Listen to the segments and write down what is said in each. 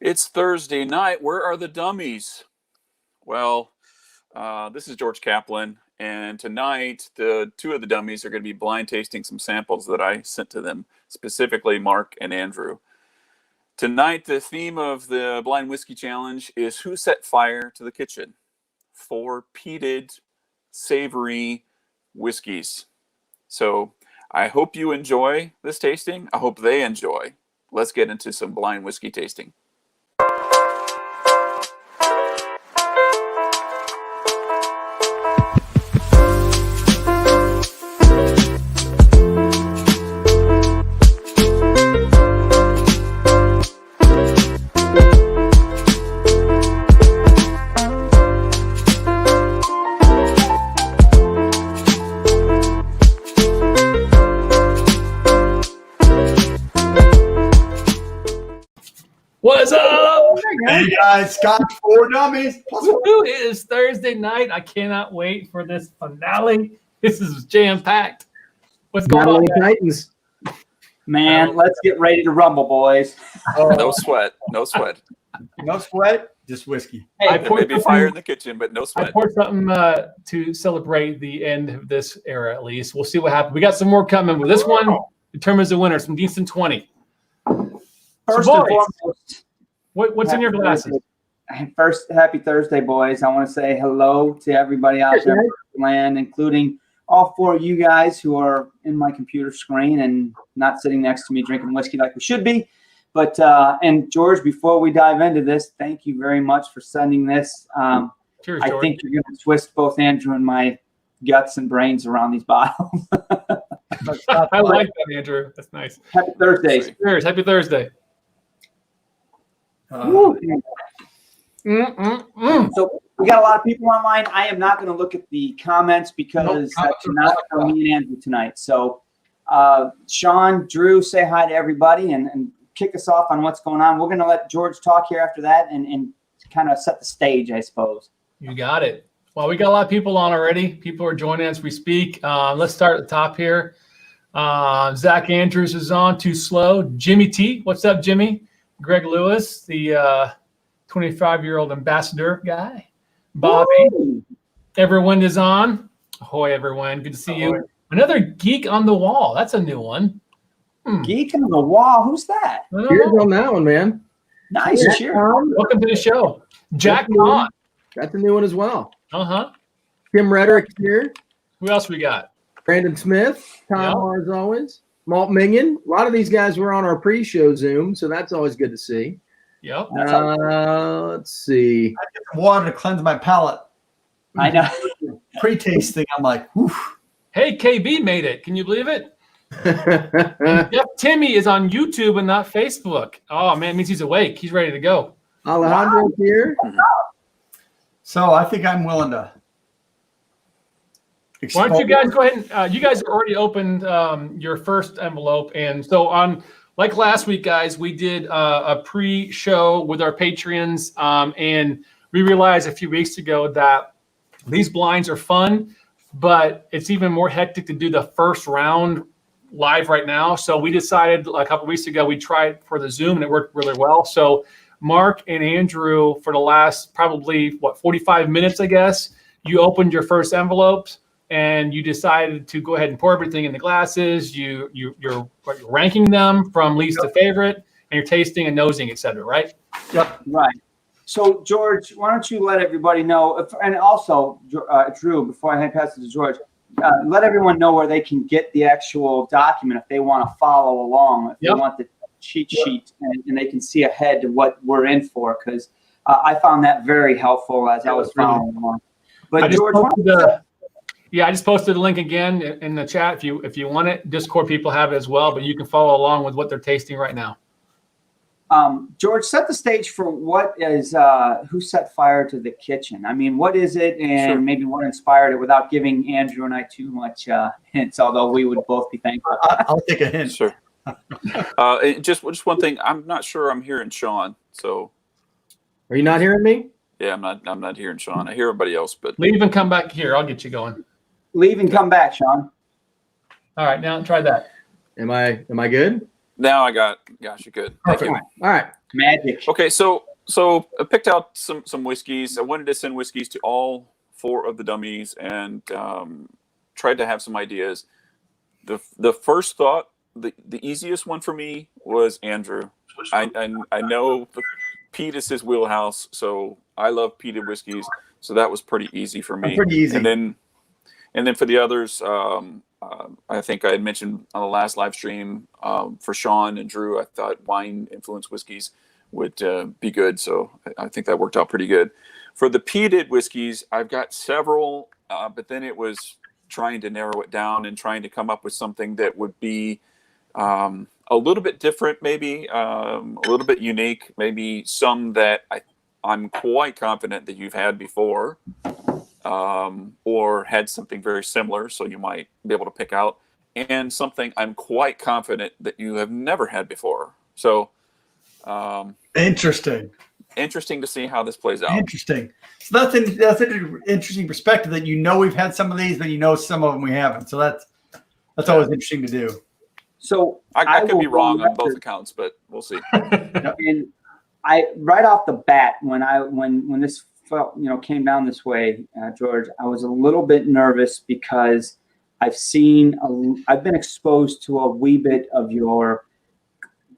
It's Thursday night. Where are the dummies? Well, this is George Kaplan, and tonight the two of the dummies are going to be blind tasting some samples that I sent to them, specifically Mark and Andrew. Tonight, the theme of the Blind Whiskey Challenge is Who Set Fire to the Kitchen? 4 peated, savory whiskeys. So I hope you enjoy this tasting. I hope they enjoy. Let's get into some blind whiskey tasting. What's up? Hey guys, Scott for Dummies. It is Thursday night. I cannot wait for this finale. This is jam-packed. What's going on, Titans? Man, let's get ready to rumble, boys. No sweat. No sweat. No sweat, just whiskey. I There may be fire in the kitchen, but no I sweat. poured something to celebrate the end of this era, at least. We'll see what happens. We got some more coming, but this one determines the winner. Some decent 20. First So, and boys, foremost, what's in your glasses? First, happy Thursday, boys. I want to say hello to everybody out there in land, including all 4 of you guys who are in my computer screen and not sitting next to me drinking whiskey like we should be. But and George, before we dive into this, thank you very much for sending this. Cheers, I George. think you're going to twist both Andrew and my guts and brains around these bottles. I like that, Andrew. That's nice. Happy Thursdays. Cheers. Happy Thursday. So we got a lot of people online. I am not going to look at the comments because that's not for me and Andrew tonight. So Sean, Drew, say hi to everybody and kick us off on what's going on. We're going to let George talk here after that and kind of set the stage, I suppose. You got it. Well, we got a lot of people on already. People are joining as we speak. Let's start at the top here. Zach Andrews is on. Too slow. Jimmy T. What's up, Jimmy? Greg Lewis, the 25-year-old ambassador guy. Bobby. Woo! Everyone is on. Ahoy, everyone. Good to see you. Another geek on the wall. That's a new one. Geek on the wall. Who's that? I don't Cheers know. on that one, man. Nice. Yeah, Cheers. Welcome to the show. Jack That's Con. That's a new one as well. Uh-huh. Tim Rederick here. Who else we got? Brandon Smith. Tom Yeah. Moore as always. Malt Minion. A lot of these guys were on our pre-show Zoom, so that's always good to see. Yep. Let's see. I get some water to cleanse my palate. I know. Pre-tasting, I'm like, whew. Hey, KB made it. Can you believe it? Jeff Timmy is on YouTube and not Facebook. Oh, man, it means he's awake. He's ready to go. Alejandro's here. So I think I'm willing to. Why don't you guys go ahead and you guys already opened your first envelope, and so on. Like last week, guys, we did a pre-show with our Patreons, and we realized a few weeks ago that these blinds are fun, but it's even more hectic to do the first round live right now. So we decided a couple weeks ago we'd try it for the Zoom, and it worked really well. So Mark and Andrew, for the last probably 45 minutes, I guess, you opened your first envelopes. And you decided to go ahead and pour everything in the glasses. You're ranking them from least to favorite, and you're tasting and nosing, etc. Right? Yep. Right. So, George, why don't you let everybody know, and also, Drew, before I pass it to George, let everyone know where they can get the actual document if they want to follow along, if they want the cheat sheet, and they can see ahead to what we're in for, because I found that very helpful as I was following along. But, George, I just posted a link again in the chat. If you want it, Discord people have it as well, but you can follow along with what they're tasting right now. George, set the stage for what is Who Set Fire to the Kitchen? I mean, what is it, and maybe what inspired it, without giving Andrew and I too much hints, although we would both be thankful. I'll take a hint. Sure. Just one thing. I'm not sure I'm hearing Sean. So. Are you not hearing me? Yeah, I'm not hearing Sean. I hear everybody else, but leave and come back here. I'll get you going. Leave and come back, Sean. All right, now try that. Am I good? now I got you good. Thank you. All right. Magic. Okay, so I picked out some whiskeys. I wanted to send whiskeys to all 4 of the dummies and tried to have some ideas. The first thought, the easiest one for me was Andrew. I know peat is his wheelhouse, so I love peated whiskeys. So that was pretty easy for me. Pretty easy. And then for the others, I think I had mentioned on the last live stream for Sean and Drew, I thought wine influenced whiskeys would be good. So I think that worked out pretty good. For the peated whiskeys, I've got several, but then it was trying to narrow it down and trying to come up with something that would be a little bit different, maybe a little bit unique, maybe some that I'm quite confident that you've had before. Or had something very similar, so you might be able to pick out, and something I'm quite confident that you have never had before. So, Interesting to see how this plays out. Interesting. So that's an interesting perspective that we've had some of these, but some of them we haven't. So that's always interesting to do. So I could be wrong on both accounts, but we'll see. And I right off the bat when this came down this way, George, I was a little bit nervous because I've been exposed to a wee bit of your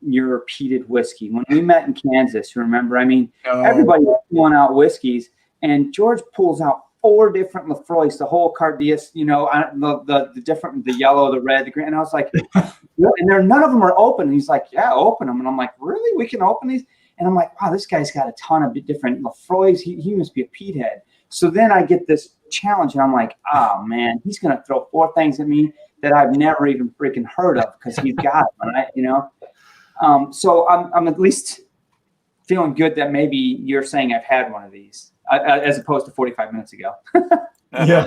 peated whiskey. When we met in Kansas, you remember? I mean, everybody was pulling out whiskeys, and George pulls out 4 different Lefroys, the whole Cardias, the different, the yellow, the red, the green. And I was like, and none of them are open. And he's like, yeah, open them. And I'm like, really? We can open these? And I'm like, wow, this guy's got a ton of different Lefroys. He must be a peat head. So then I get this challenge, and I'm like, oh, man, he's going to throw 4 things at me that I've never even freaking heard of because he's got them, So I'm at least feeling good that maybe you're saying I've had one of these as opposed to 45 minutes ago. Yeah.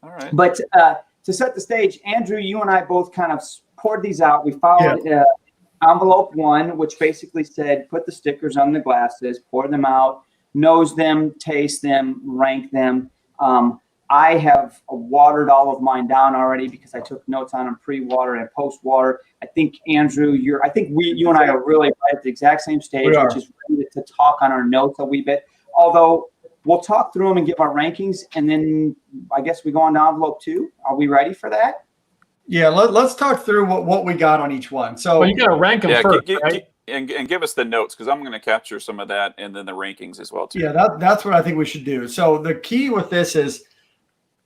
All right. But to set the stage, Andrew, you and I both kind of poured these out. We followed envelope 1, which basically said put the stickers on the glasses, pour them out, nose them, taste them, rank them. I have watered all of mine down already because I took notes on them pre-water and post-water. I think Andrew, you and I are really right at the exact same stage, which is ready to talk on our notes a wee bit. Although we'll talk through them and give our rankings, and then I guess we go on to envelope 2. Are we ready for that? Yeah, let's talk through what we got on each one. So you got to rank them first, right? And give us the notes, because I'm going to capture some of that, and then the rankings as well too. Yeah, that's what I think we should do. So the key with this is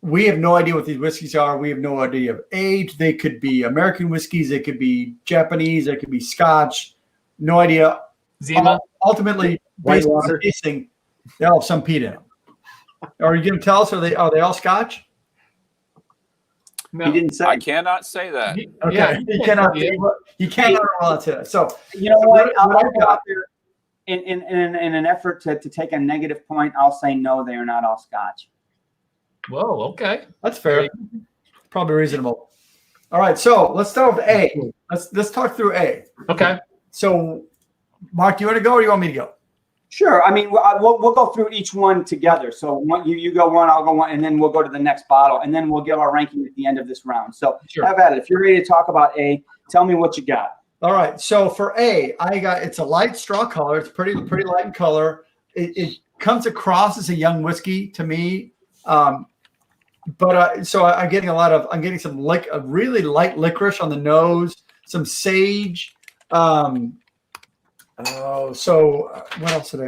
we have no idea what these whiskeys are. We have no idea of age. They could be American whiskeys. They could be Japanese. They could be Scotch. No idea. Zima. Ultimately, based on tasting, they all have some peat in them. Are you going to tell us? Are they all Scotch? No. He didn't say. I cannot say that. Okay. Yeah. He cannot. He cannot relative. So you know what? I'll go out there in an effort to take a negative point. I'll say no. They are not all Scotch. Whoa. Okay. That's fair. Probably reasonable. All right. So let's start with A. Let's talk through A. Okay. So, Mark, do you want to go or do you want me to go? Sure. I mean, we'll go through each one together. So you go one, I'll go one, and then we'll go to the next bottle, and then we'll give our ranking at the end of this round. So have at it. If you're ready to talk about A, tell me what you got. All right. So for A, it's a light straw color. It's pretty light in color. It comes across as a young whiskey to me. So I'm getting some a really light licorice on the nose, some sage. What else did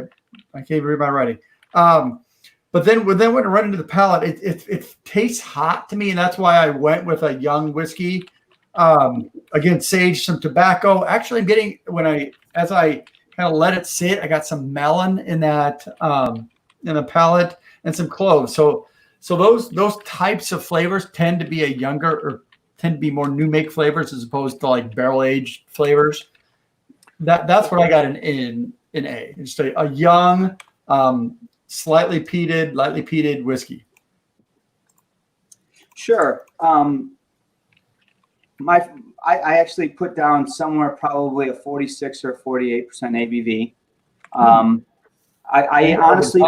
I can't even read my writing. But then when I run into the palate, it tastes hot to me, and that's why I went with a young whiskey. Again, sage, some tobacco. Actually, I'm getting as I kind of let it sit, I got some melon in that in the palate and some cloves. So those types of flavors tend to be more new make flavors as opposed to like barrel aged flavors. That's what I got in A. It's a young, lightly peated whiskey. Sure. I actually put down somewhere probably a 46 or 48% ABV. I honestly,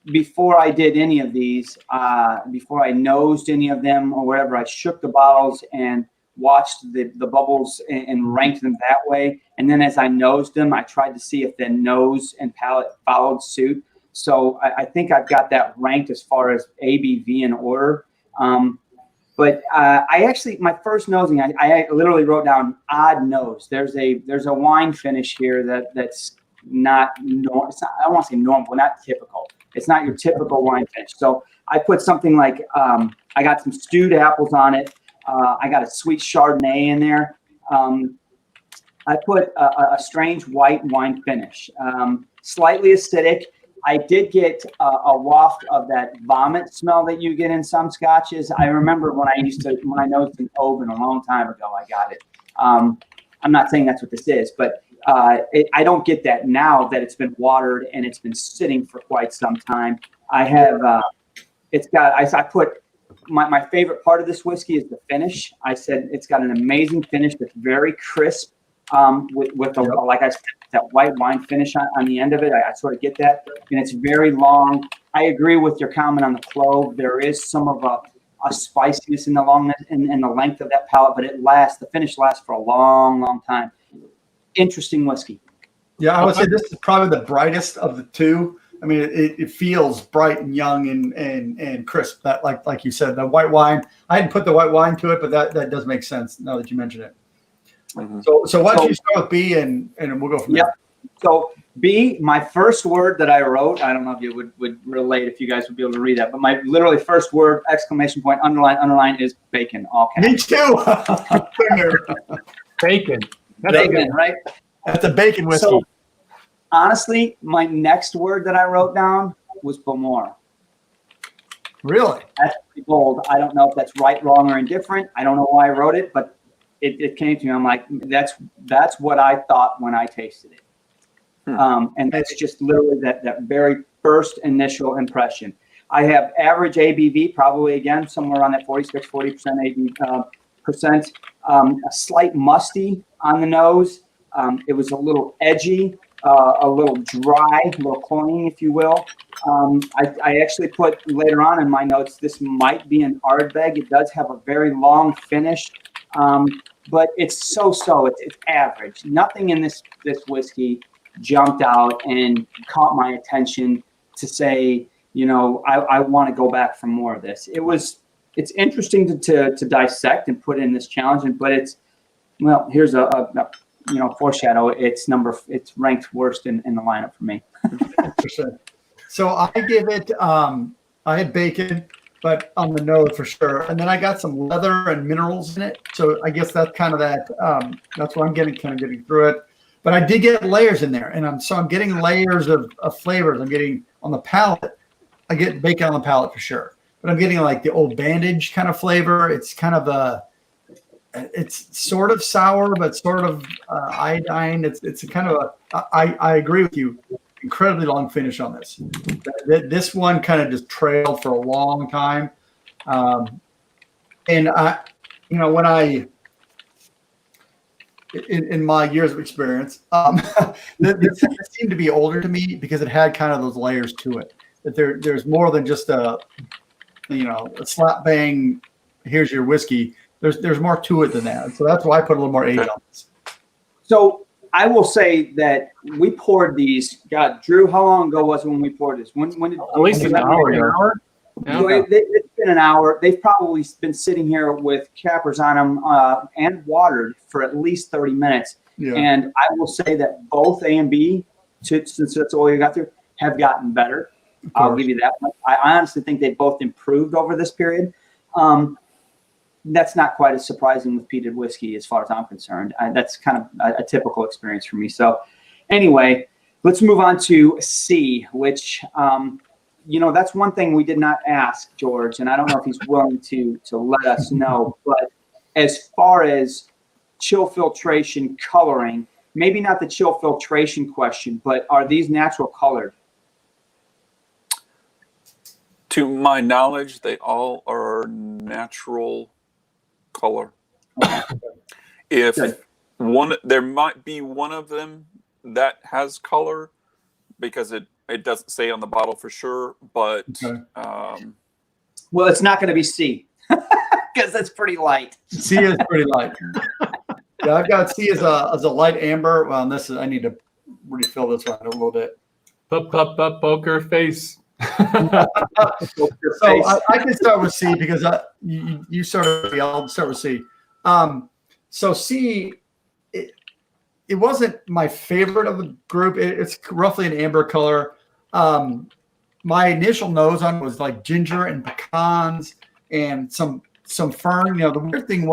before I did any of these, before I nosed any of them or whatever, I shook the bottles and watched the bubbles and ranked them that way. And then as I nosed them, I tried to see if the nose and palate followed suit. So I think I've got that ranked as far as ABV in order. But I actually, my first nosing, I literally wrote down odd nose. There's a wine finish here that's not normal. It's not, I don't want to say normal, but not typical. It's not your typical wine finish. So I put something like, I got some stewed apples on it. I got a sweet Chardonnay in there. I put a strange white wine finish, slightly acidic. I did get a waft of that vomit smell that you get in some scotches. I remember when I nosed an Oban a long time ago, I got it. I'm not saying that's what this is, but I don't get that now that it's been watered and it's been sitting for quite some time. I have, I put my favorite part of this whiskey is the finish. I said it's got an amazing finish that's very crisp. With like I said, that white wine finish on the end of it, I sort of get that, and it's very long. I agree with your comment on the clove. There is some of a spiciness in the longness and the length of that palate, but the finish lasts for a long, long time. Interesting whiskey. Yeah, I would say this is probably the brightest of the two. I mean, it feels bright and young and crisp. That like you said, the white wine. I hadn't put the white wine to it, but that does make sense now that you mention it. Mm-hmm. So why don't you start with B and we'll go from there. So B, my first word that I wrote, I don't know if you would relate, if you guys would be able to read that, but my literally first word, exclamation point, underline is bacon. All caps. Me too. Bacon. That's bacon, right? That's a bacon whiskey. So, honestly, my next word that I wrote down was Bowmore. Really? That's pretty bold. I don't know if that's right, wrong, or indifferent. I don't know why I wrote it, but it came to me. I'm like, that's what I thought when I tasted it. And that's just literally that very first initial impression. I have average ABV, probably again somewhere on that 46, 40% ABV percent. A slight musty on the nose. It was a little edgy, a little dry, a little cloying, if you will. I actually put later on in my notes, this might be an Ardbeg. It does have a very long finish. But it's so-so. It's average. Nothing in this whiskey jumped out and caught my attention to say, I want to go back for more of this. It's interesting to dissect and put in this challenge, but here's a foreshadow. It's ranked worst in the lineup for me. Interesting. So I give it. I had bacon, but on the nose for sure. And then I got some leather and minerals in it. So I guess that's kind of that. That's what I'm getting through it. But I did get layers in there, and I'm getting layers of flavors. I'm getting on the palate. I get bacon on the palate for sure. But I'm getting like the Old Bandage kind of flavor. It's kind of it's sort of sour, but sort of iodine. It's a kind of I agree with you. Incredibly long finish on this. This one kind of just trailed for a long time. And when I, in my years of experience, this seemed to be older to me because it had kind of those layers to it. That there's more than just a slap bang, here's your whiskey. There's more to it than that. So that's why I put a little more age on this. So I will say that we poured these. God, Drew, how long ago was it when we poured this? When did at least an hour? Yeah. So it's been an hour. They've probably been sitting here with cappers on them and watered for at least 30 minutes. Yeah. And I will say that both A and B, since that's all you got through, have gotten better. I'll give you that one. I honestly think they both improved over this period. That's not quite as surprising with peated whiskey as far as I'm concerned. That's kind of a typical experience for me. So anyway, let's move on to C, which, that's one thing we did not ask George, and I don't know if he's willing to let us know. But as far as chill filtration coloring, maybe not the chill filtration question, but are these natural colored? To my knowledge, they all are natural color. If there might be one of them that has color because it doesn't say on the bottle for sure, but well, it's not going to be C. because it's pretty light. C is pretty light. Yeah, I've got C as a light amber. Well, this is I need to refill this one a little bit. Poker face. So I can start with C because you sort of. I'll start with C. So C, it wasn't my favorite of the group. It's roughly an amber color. My initial nose on it was like ginger and pecans and some fern. You know, the weird thing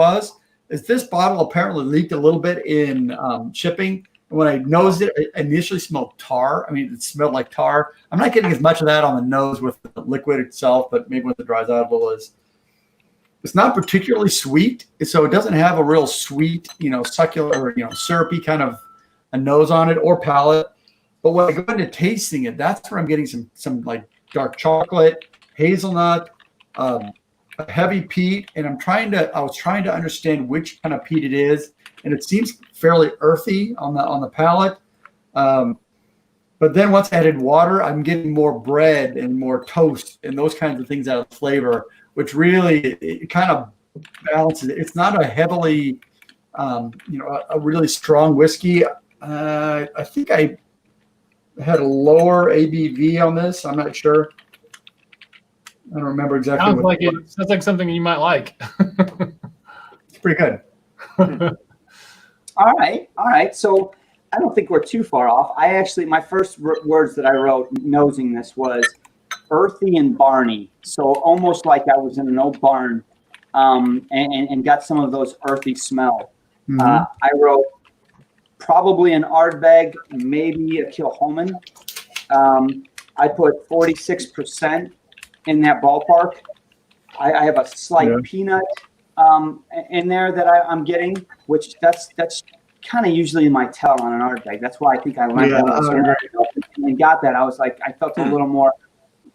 is this bottle apparently leaked a little bit in shipping. And when I nosed it, it initially smelled tar. I mean, it smelled like tar. I'm not getting as much of that on the nose with the liquid itself, but maybe when it dries out a little, it's not particularly sweet. So it doesn't have a real sweet, succulent or, syrupy kind of a nose on it or palate. But when I go into tasting it, that's where I'm getting some like dark chocolate, hazelnut, a heavy peat. And I was trying to understand which kind of peat it is. And it seems fairly earthy on the palate. But then once I added water, I'm getting more bread and more toast and those kinds of things out of the flavor, which really it kind of balances it. It's not a heavily, a really strong whiskey. I think I had a lower ABV on this. I'm not sure. I don't remember exactly. Sounds like something you might like. It's pretty good. All right. So I don't think we're too far off. My first words that I wrote nosing this was earthy and barny. So almost like I was in an old barn and got some of those earthy smell. Mm-hmm. I wrote probably an Ardbeg, maybe a Kilchoman. I put 46% in that ballpark. I have a slight peanut in there that I'm getting, which that's kind of usually my tell on an Ardbeg. That's why I think I learned and got that. I was like, I felt a little more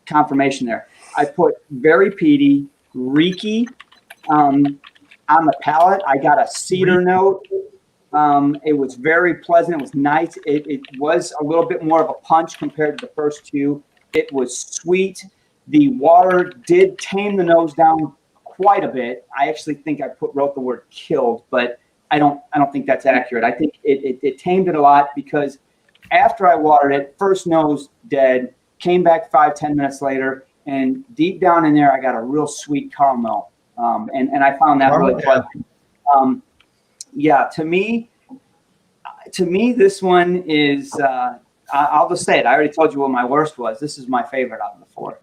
confirmation there. I put very peaty, reeky on the palate. I got a cedar note. It was very pleasant. It was nice. It was a little bit more of a punch compared to the first two. It was sweet. The water did tame the nose down quite a bit. I actually think I wrote the word killed, but I don't think that's accurate. I think it tamed it a lot because after I watered it, first nose dead, came back 5-10 minutes later, and deep down in there, I got a real sweet caramel. And I found that really pleasant. To me, this one is, I'll just say it. I already told you what my worst was. This is my favorite out of the four.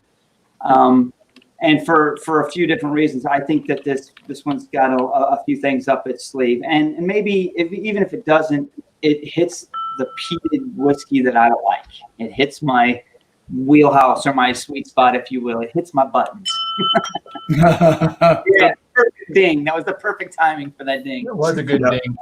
And for a few different reasons. I think that this one's got a few things up its sleeve. And maybe even if it doesn't, it hits the peated whiskey that I don't like. It hits my wheelhouse or my sweet spot, if you will. It hits my buttons. Yeah, perfect ding. That was the perfect timing for that ding. It was a good ding.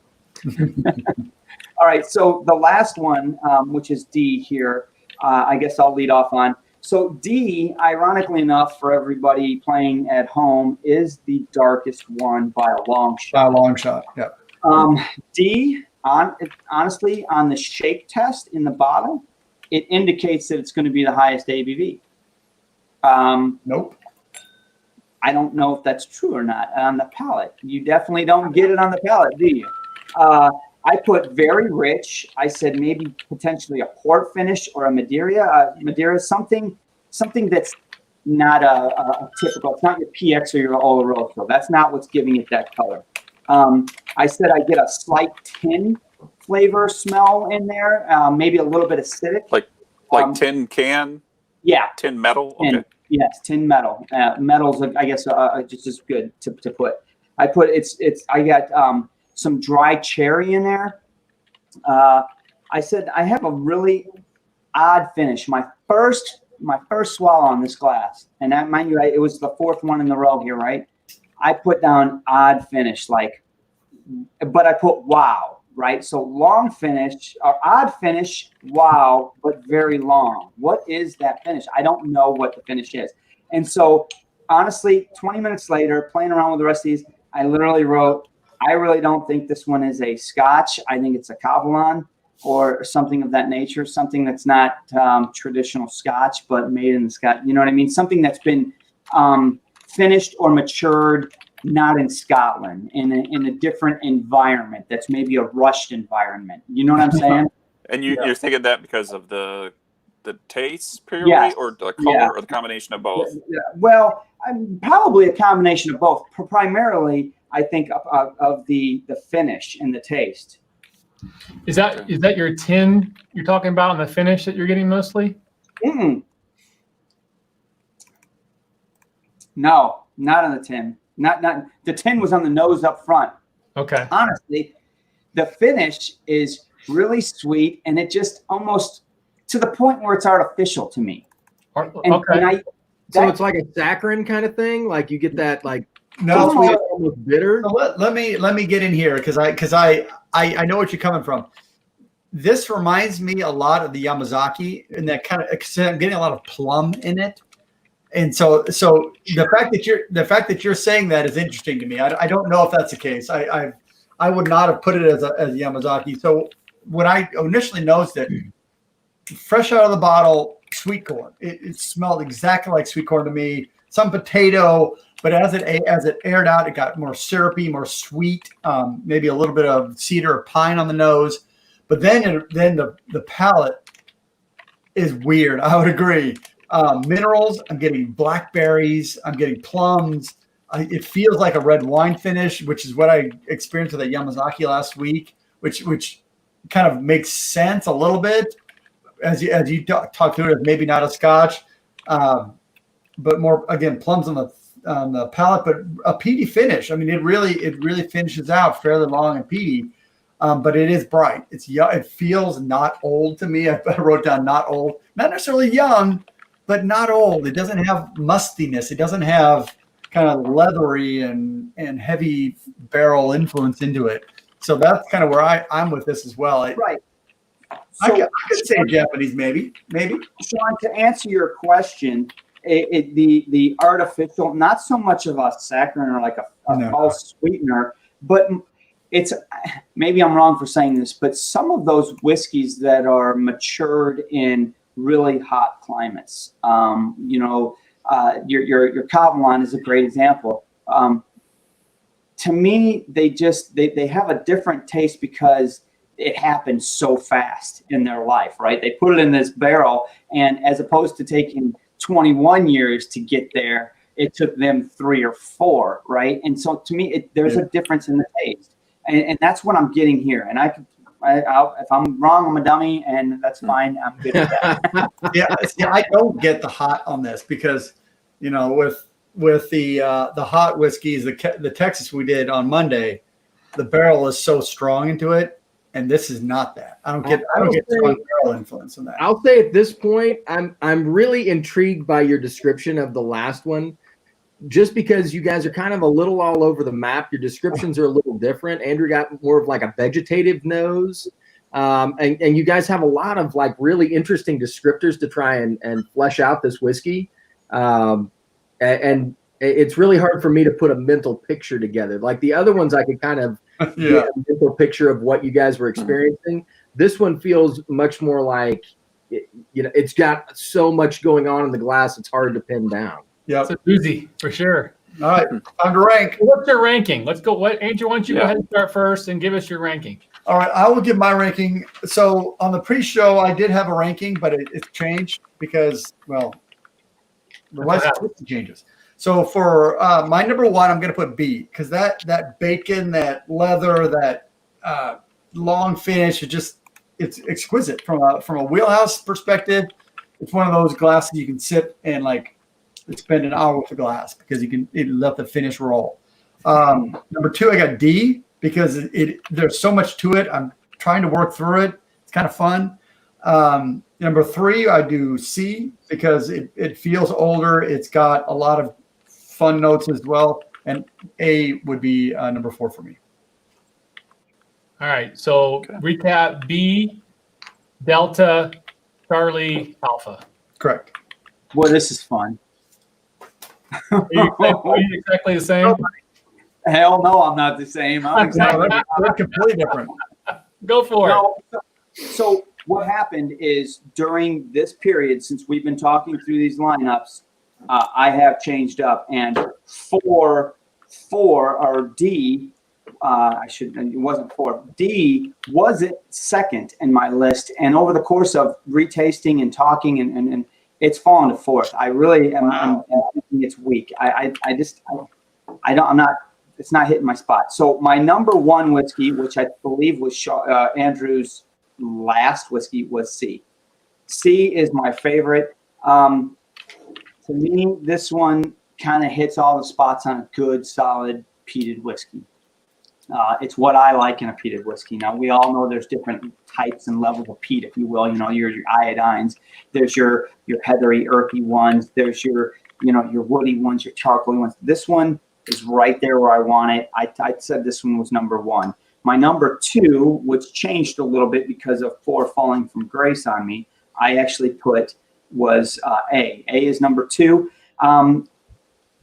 All right, so the last one, which is D here, I guess I'll lead off on. So D, ironically enough, for everybody playing at home, is the darkest one by a long shot. By a long shot, yeah. D, honestly, on the shake test in the bottle, it indicates that it's going to be the highest ABV. Nope. I don't know if that's true or not on the palate. You definitely don't get it on the palate, do you? I put very rich. I said maybe potentially a port finish or a Madeira, something that's not a typical. It's not your PX or your Oloroso. That's not what's giving it that color. I said I get a slight tin flavor smell in there, maybe a little bit acidic. Like tin can? Yeah. Tin metal? Tin, okay. Yes, tin metal. Metals, I guess, just as good to put. I put I got some dry cherry in there. I said I have a really odd finish. My first swallow on this glass, and that, mind you, it was the fourth one in a row here, right? I put down odd finish, but I put wow. Right, so long finish or odd finish, wow, but very long. What is that finish? I don't know what the finish is. And so, honestly, 20 minutes later, playing around with the rest of these, I literally wrote, I really don't think this one is a Scotch. I think it's a Kaplan or something of that nature, something that's not traditional Scotch, but made in the Scotch. You know what I mean? Something that's been finished or matured not in Scotland, in a different environment that's maybe a rushed environment. You know what I'm saying? And you're thinking that because of the taste purely, Yes. or the color, or the combination of both? Yeah. Well, probably a combination of both. Primarily, I think of the finish and the taste. Is that your tin you're talking about, and the finish that you're getting mostly? Mm-mm. No, not on the tin. Not the tin was on the nose up front. Okay. Honestly, the finish is really sweet, and it just almost to the point where it's artificial to me. Okay. So it's like a saccharin kind of thing. Like you get that like No, sweet, almost bitter. So let me get in here because I know what you're coming from. This reminds me a lot of the Yamazaki, and that kind of, I'm getting a lot of plum in it. And so the fact that you're saying that is interesting to me. I don't know if that's the case. I would not have put it as Yamazaki. So when I initially noticed it, fresh out of the bottle, sweet corn. It smelled exactly like sweet corn to me. Some potato, but as it aired out, it got more syrupy, more sweet. Maybe a little bit of cedar or pine on the nose. But then the palate is weird. I would agree. Minerals, I'm getting blackberries, I'm getting plums. It feels like a red wine finish, which is what I experienced with that Yamazaki last week, which kind of makes sense a little bit as you talk through it. Maybe not a Scotch, but more again plums on the palate, but a peaty finish. I mean, it really finishes out fairly long and peaty, but it is bright. It feels not old to me. I wrote down not old, not necessarily young, but not old. It doesn't have mustiness. It doesn't have kind of leathery and heavy barrel influence into it. So that's kind of where I'm with this as well. Right. I could say Japanese, maybe. Sean, to answer your question, the artificial, not so much of a saccharin or like a false sweetener, but it's, maybe I'm wrong for saying this, but some of those whiskeys that are matured in really hot climates, your Kaplan is a great example. To me, they have a different taste because it happened so fast in their life, right? They put it in this barrel, and as opposed to taking 21 years to get there, it took them 3 or 4, right? And so to me, there's a difference in the taste, and that's what I'm getting here. And if I'm wrong, I'm a dummy, and that's fine. I'm good with that. I don't get the hot on this because, with the hot whiskeys, the Texas we did on Monday, the barrel is so strong into it. And this is not that. I don't get strong barrel influence in that. I'll say at this point, I'm really intrigued by your description of the last one, just because you guys are kind of a little all over the map. Your descriptions are a little different. Andrew got more of like a vegetative nose, and you guys have a lot of like really interesting descriptors to try and flesh out this whiskey, and it's really hard for me to put a mental picture together. Like the other ones, I could kind of get a mental picture of what you guys were experiencing. This one feels much more like, it's got so much going on in the glass, it's hard to pin down. Yeah, it's a doozy for sure. All right, time to rank. What's your ranking? Let's go. Andrew, why don't you go ahead and start first and give us your ranking? All right, I will give my ranking. So on the pre-show, I did have a ranking, but it's changed because, well, the West Coast changes. So for my number 1, I'm going to put B because that bacon, that leather, that long finish, it's exquisite from a wheelhouse perspective. It's one of those glasses you can sip and like spend an hour with the glass because you can let the finish roll. Number 2, I got D because there's so much to it. I'm trying to work through it. It's kind of fun. Number 3, I do C because it feels older. It's got a lot of fun notes as well, and A would be number 4 for me. All right, so recap: B, Delta, Charlie, Alpha. Correct. Boy, this is fun. Are you exactly the same? Hell no, I'm not the same. I'm exactly. They're completely different. Go for it. So what happened is during this period, since we've been talking through these lineups, I have changed up, and for 4 or D. It wasn't 4. D was it second in my list, and over the course of retasting and talking, and it's fallen to 4th. I really am. I'm thinking it's weak. It's not hitting my spot. So my number 1 whiskey, which I believe was Andrew's last whiskey, was C. C is my favorite. To me, this one kind of hits all the spots on a good, solid peated whiskey. It's what I like in a peated whiskey. Now, we all know there's different types and levels of peat, if you will. You know, your iodines. There's your heathery, earthy ones. There's your woody ones, your charcoaly ones. This one is right there where I want it. I said this one was number 1. My number 2, which changed a little bit because of 4 falling from grace on me, I actually put was A. A is number 2.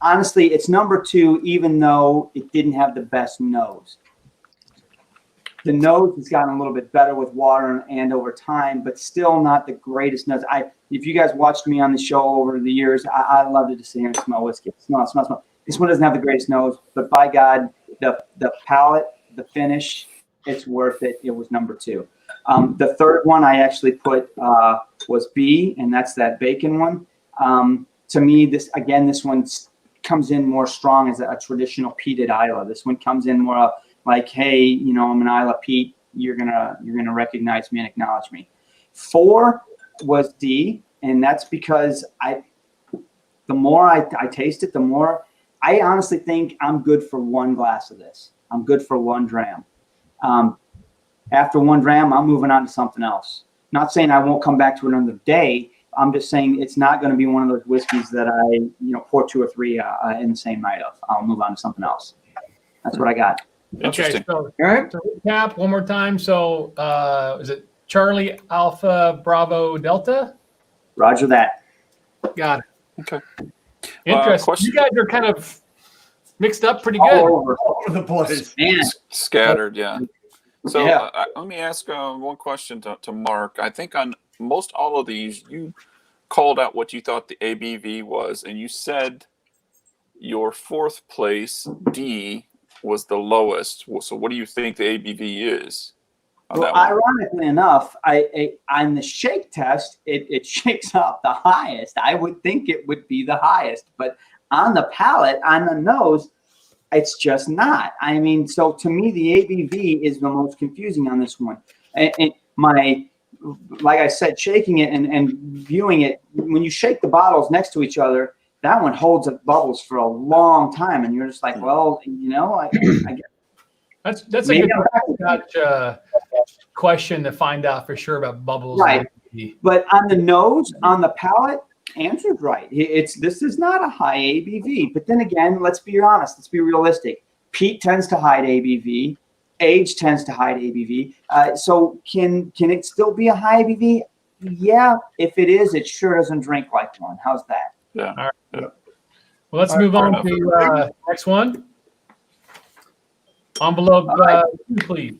Honestly, it's number 2, even though it didn't have the best nose. The nose has gotten a little bit better with water and over time, but still not the greatest nose. If you guys watched me on the show over the years, I loved it to sit here and smell whiskey. Smell. This one doesn't have the greatest nose, but by God, the palate, the finish, it's worth it. It was number 2. The third one I actually put was B, and that's that bacon one. To me, this one comes in more strong as a traditional peated Isla. This one comes in more like, hey, I'm an Isla Pete. You're gonna recognize me and acknowledge me. 4 was D, and that's because the more I taste it, the more I honestly think I'm good for 1 glass of this. I'm good for 1 dram. After 1 dram, I'm moving on to something else. Not saying I won't come back to it another day. I'm just saying it's not going to be one of those whiskeys that I pour 2 or 3 in the same night of. I'll move on to something else. That's what I got. Okay, so All right. to recap one more time. So is it Charlie Alpha Bravo Delta? Roger that. Got it. Okay. Interesting. Question. You guys are kind of mixed up pretty good. All over. All over the place. Man. Scattered, yeah. So Yeah. let me ask one question to Mark. I think on most all of these, you called out what you thought the ABV was, and you said your 4th place, D, was the lowest. So what do you think the ABV is on Well, that one? ironically enough, on the shake test, it shakes out the highest. I would think it would be the highest, but on the palate, on the nose, it's just not. I mean, so to me, the ABV is the most confusing on this one. And like I said, shaking it and viewing it, when you shake the bottles next to each other, that one holds up bubbles for a long time, and you're just like, well, I guess. That's a good question to find out for sure about bubbles. Right. But on the nose, on the palate, Andrew's right. This is not a high ABV. But then again, let's be honest. Let's be realistic. Peat tends to hide ABV. Age tends to hide ABV. So can it still be a high ABV? Yeah. If it is, it sure doesn't drink like one. How's that? Yeah. All right. Yeah. Well, let's move on to next one. Envelope 2, please.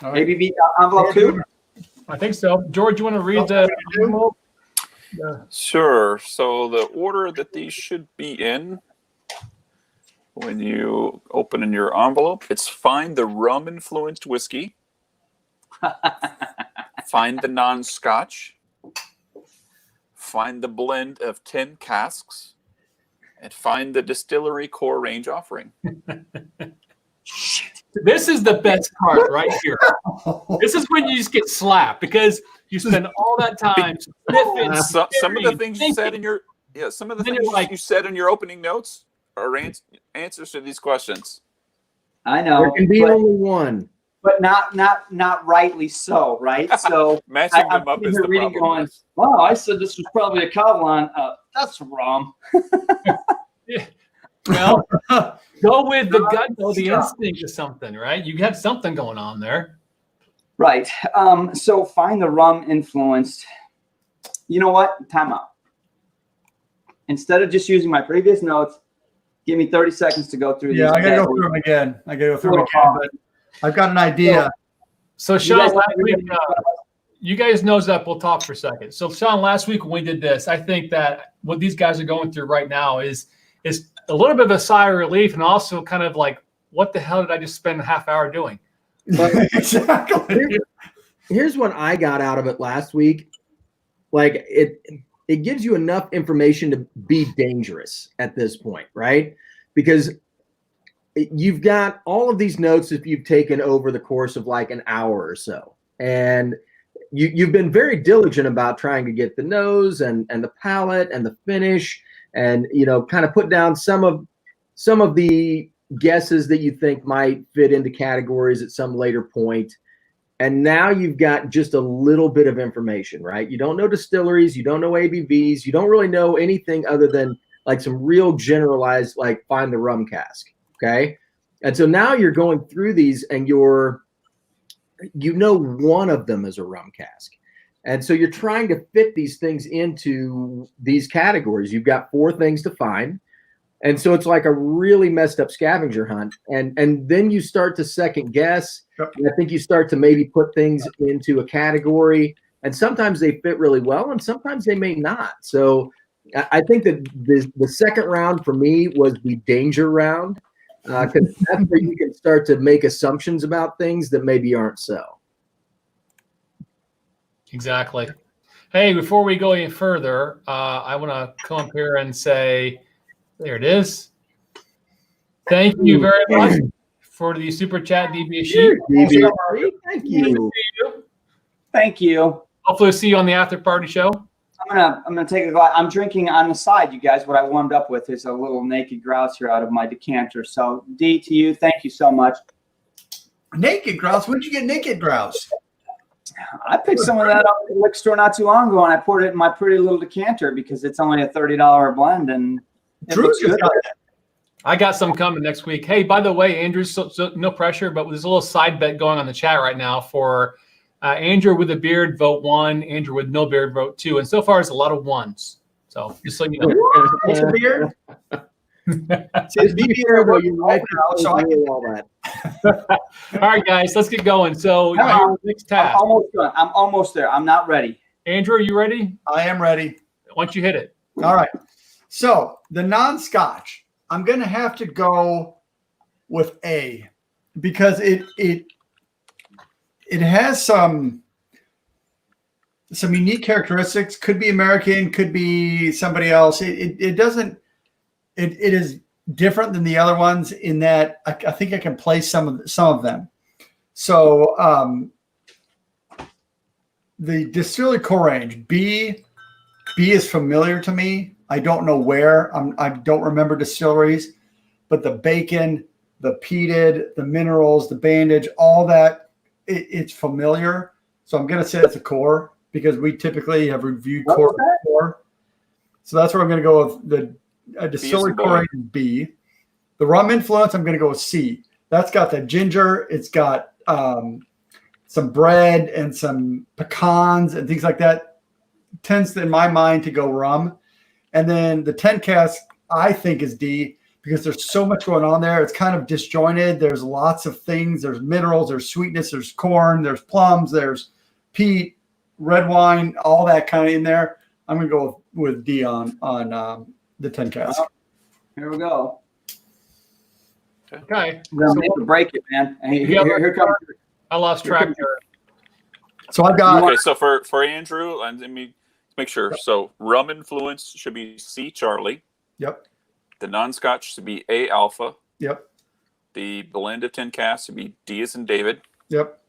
All right. ABV envelope 2? I think so. George, you want to read the envelope? Yeah. Sure. So the order that these should be in when you open in your envelope, it's find the rum-influenced whiskey, find the non-scotch, find the blend of 10 casks, and find the distillery core range offering. This is the best part right here. This is when you just get slapped because you spend all that time sniffing. Some of the things you said in your you said in your opening notes are answers to these questions. I know. There can be only one. But not rightly so, right? So Matching them up is the reading problem. going, wow, I said this was probably a Kaplan. That's wrong. Yeah. Well, go with the gut, though, the instinct or something, right? You have something going on there. Right. So find the rum influenced. You know what? Time out. Instead of just using my previous notes, give me 30 seconds to go through these. Yeah, I got to go through them again. But I've got an idea. So Sean, last week, you guys knows that we'll talk for a second. So Sean, last week when we did this, I think that what these guys are going through right now is a little bit of a sigh of relief, and also kind of like, what the hell did I just spend a half hour doing? Exactly. Here's what I got out of it last week. Like it gives you enough information to be dangerous at this point, right? Because you've got all of these notes that you've taken over the course of like an hour or so. And you've been very diligent about trying to get the nose and the palate and the finish, and kind of put down some of the guesses that you think might fit into categories at some later point. And now you've got just a little bit of information, right? You don't know distilleries, you don't know ABVs, you don't really know anything other than like some real generalized, like find the rum cask, okay? And so now you're going through these and one of them is a rum cask. And so you're trying to fit these things into these categories. You've got 4 things to find. And so it's like a really messed up scavenger hunt. And then you start to second guess. And I think you start to maybe put things into a category. And sometimes they fit really well, and sometimes they may not. So I think that the second round for me was the danger round, because that's where you can start to make assumptions about things that maybe aren't so. Exactly. Hey, before we go any further, I want to come up here and say, there it is. Thank you very much for the super chat, DBSG. Thank you. Thank you. Hopefully, see you on the after party show. I'm gonna take a glass. I'm drinking on the side, you guys. What I warmed up with is a little naked grouse here out of my decanter. So D to you, thank you so much. Naked grouse? Where'd you get naked grouse? I picked some of that up at the liquor store not too long ago, and I poured it in my pretty little decanter because it's only a $30 blend, and Drew's good. I got some coming next week. Hey, by the way, Andrew, so no pressure, but there's a little side bet going on the chat right now for Andrew with a beard, vote 1. Andrew with no beard, vote 2. And so far, it's a lot of 1s. So just so you know. What's a beard? Just be careful, your wife can so I can all that. All right, guys, let's get going. So next I'm task. almost done. I'm almost there. I'm not ready. Andrew, are you ready? I am ready. Once you hit it. All right. So the non-Scotch, I'm going to have to go with A because it has some unique characteristics. Could be American, could be somebody else. It is different than the other ones in that I think I can place some of them. So the distillery core range B is familiar to me. I don't know where. I don't remember distilleries, but the bacon, the peated, the minerals, the bandage, all that, it's familiar. So I'm going to say it's a core because we typically have reviewed core before. So that's where I'm going to go with the distillery core range B. The rum influence, I'm going to go with C. That's got the ginger. It's got some bread and some pecans and things like that. Tends to, in my mind, to go rum. And then the 10 cask, I think, is D because there's so much going on there. It's kind of disjointed. There's lots of things. There's minerals. There's sweetness. There's corn. There's plums. There's peat, red wine, all that kind of in there. I'm going to go with D on the 10 cask. Here we go. Okay. We're gonna make or break it, man. Hey, here comes. I lost track there. So I've got. Okay, so for Andrew, let me make sure. So rum influence should be C Charlie. Yep. The non-Scotch should be A Alpha. Yep. The blend of 10 casks should be D as in David. Yep.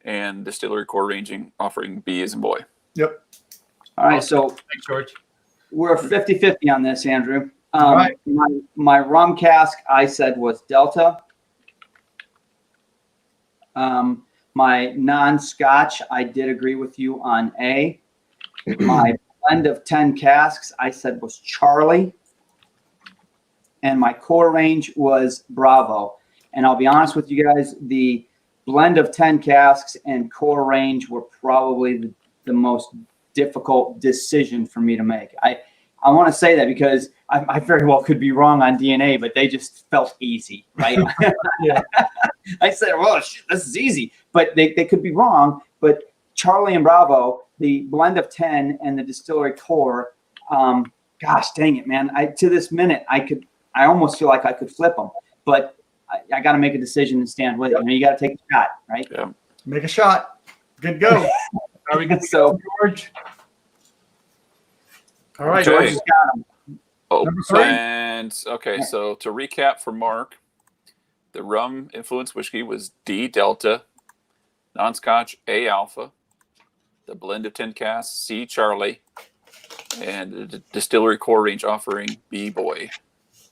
And distillery core ranging offering B as in boy. Yep. All right, so Thanks, George. we're 50-50 on this, Andrew. All right. My rum cask, I said, was Delta. My non-Scotch, I did agree with you on A. My blend of 10 casks, I said, was Charlie. And my core range was Bravo. And I'll be honest with you guys, the blend of 10 casks and core range were probably the most difficult decision for me to make. I want to say that because I very well could be wrong on DNA, but they just felt easy, right? Yeah. I said, well, shit, this is easy, but they could be wrong. But Charlie and Bravo, the blend of 10 and the distillery core, gosh dang it, man. To this minute, I almost feel like I could flip them, but I got to make a decision and stand with it. You know, you got to take a shot, right? Yeah. Make a shot. Good go. Are we good to So- go, George? All right. George Okay. has got 'em. Oh, Number 3. and okay. So to recap for Mark, the rum influenced whiskey was D Delta, non-Scotch A Alpha, the blend of 10 casks C Charlie, and the distillery core range offering B Boy.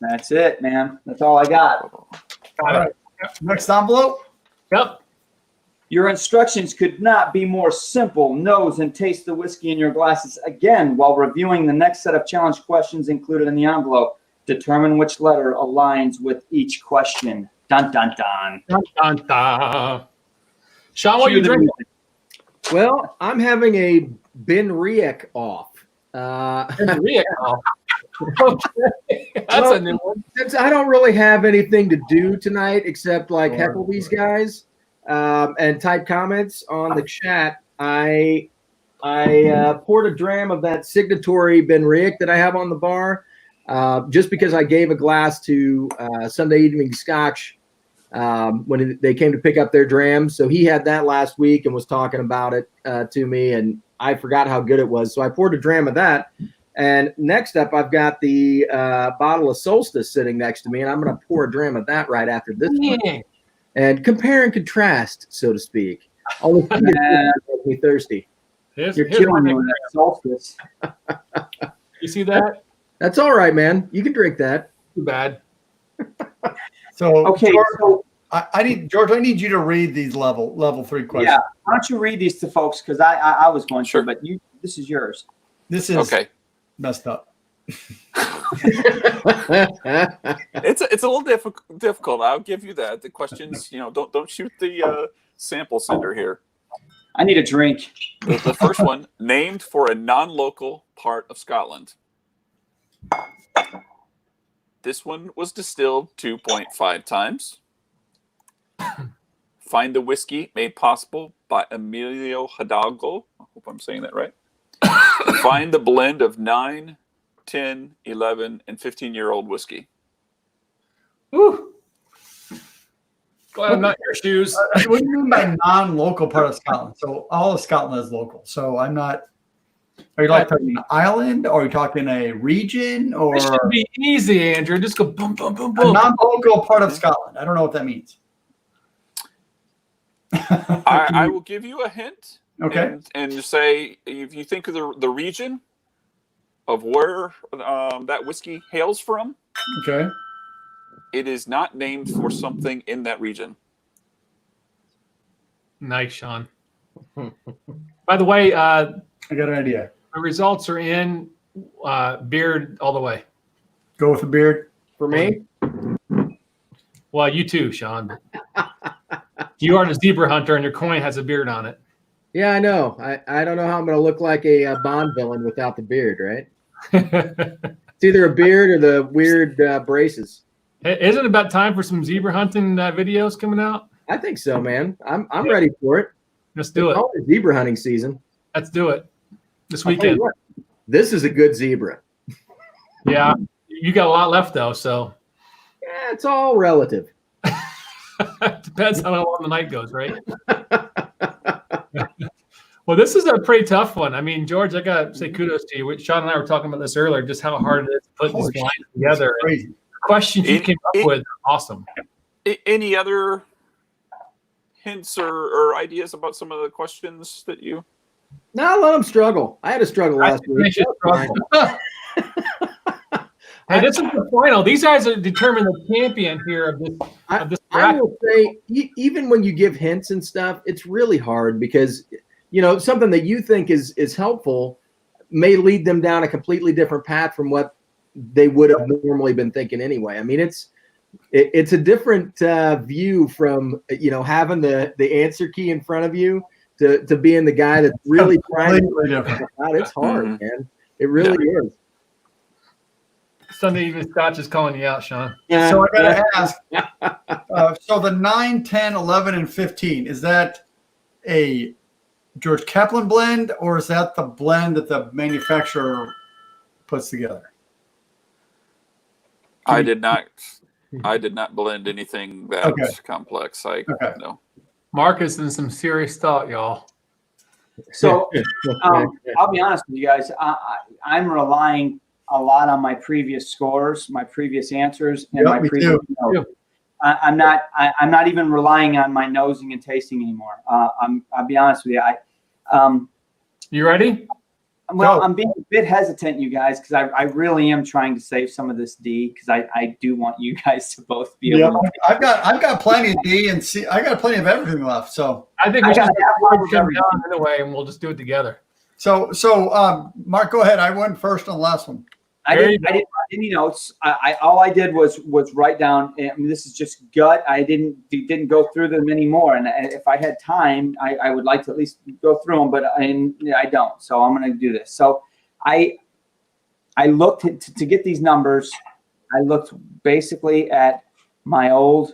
That's it, man. That's all I got. All right. Next envelope. Yep. Your instructions could not be more simple. Nose and taste the whiskey in your glasses again while reviewing the next set of challenge questions included in the envelope. Determine which letter aligns with each question. Dun, dun, dun. Dun, dun, dun. Sean, what Cue you the drinking? music. Well, I'm having a Ben Riek off. Okay. That's a new one. Since I don't really have anything to do tonight except like Sure. heckle these guys and type comments on the chat, I poured a dram of that signatory Ben Riek that I have on the bar just because I gave a glass to Sunday Evening Scotch when they came to pick up their drams. So he had that last week and was talking about it to me, and I forgot how good it was. So I poured a dram of that. And next up, I've got the bottle of Solstice sitting next to me, and I'm going to pour a dram of that right after this one. Yeah. And compare and contrast, so to speak. All the makes me thirsty. Here's You're my killing me name. with that solstice. You see that? That's all right, man. You can drink that. Too bad. So Okay, George, so I need you to read these level 3 questions. yeah, why don't you read these to folks? Because I was going Sure. to, but this is yours. This is Okay. messed up. It's a little difficult. I'll give you that. The questions, don't shoot the sample sender here. I need a drink. The first one, named for a non-local part of Scotland. This one was distilled 2.5 times. Find the whiskey made possible by Emilio Hidalgo. I hope I'm saying that right. Find the blend of 9, 10, 11, and 15-year-old whiskey. Woo. Glad I'm not in your shoes. What do you mean by non-local part of Scotland? So all of Scotland is local. So I'm not. Are you like talking an island, or are you talking a region, or This should be easy, Andrew. Just go boom, boom, boom, a boom. non-local part of Scotland? I don't know what that means. I will give you a hint. Okay. And just say, if you think of the region of where that whiskey hails from, Okay. it is not named for something in that region. Nice, Sean. By the way, I got an idea. the results are in. Beard all the way. Go with a beard. For me, Well, you too, Sean. You are the zebra hunter, and your coin has a beard on it. yeah, I know. I don't know how I'm going to look like a Bond villain without the beard, right? It's either a beard or the weird braces. Isn't it about time for some zebra hunting videos coming out? I think so, man. I'm ready for it. Let's do it. It's always zebra hunting season. Let's do it this I'll tell you weekend. what, this is a good zebra. Yeah, you got a lot left though, so Yeah, it's all relative. depends how long the night goes, right? Well, this is a pretty tough one. I mean, George, I gotta say kudos to you. Sean and I were talking about this earlier, just how hard it is to put Holy these lines shit, together. it's crazy. The questions you came up with, are awesome. Any other hints or ideas about some of the questions that you? No, let them struggle. I had a struggle last week. They should struggle. Hey, this is the final. These guys are determining the champion here of this. Of this I bracket. will say, even when you give hints and stuff, it's really hard because, something that you think is helpful may lead them down a completely different path from what they would have normally been thinking anyway. I mean, it's a different view from, having the answer key in front of you to being the guy that's really trying Completely to different. God, it's hard, Mhm. man. It really is. Sunday Evening Scotch is calling you out, Sean. So I got to ask. So the 9, 10, 11, and 15, is that a George Kaplan blend, or is that the blend that the manufacturer puts together? I did not. I did not blend anything that Okay. complex. No. Mark is in some serious thought, y'all. So I'll be honest with you guys. I'm relying a lot on my previous scores, my previous answers, and Yep, my me previous too. notes. I'm not even relying on my nosing and tasting anymore. I'll be honest with you. You ready? Go. I'm being a bit hesitant, you guys, because I really am trying to save some of this D because I do want you guys to both be able to. I've got plenty of D and C. I got plenty of everything left. So I think we should got come down anyway, and we'll just do it together. so Mark, go ahead. I went first on the last one. I didn't write any notes. All I did was write down. I mean, this is just gut. I didn't go through them anymore. And if I had time, I would like to at least go through them, but I don't. So I'm going to do this. So I looked to get these numbers. I looked basically at my old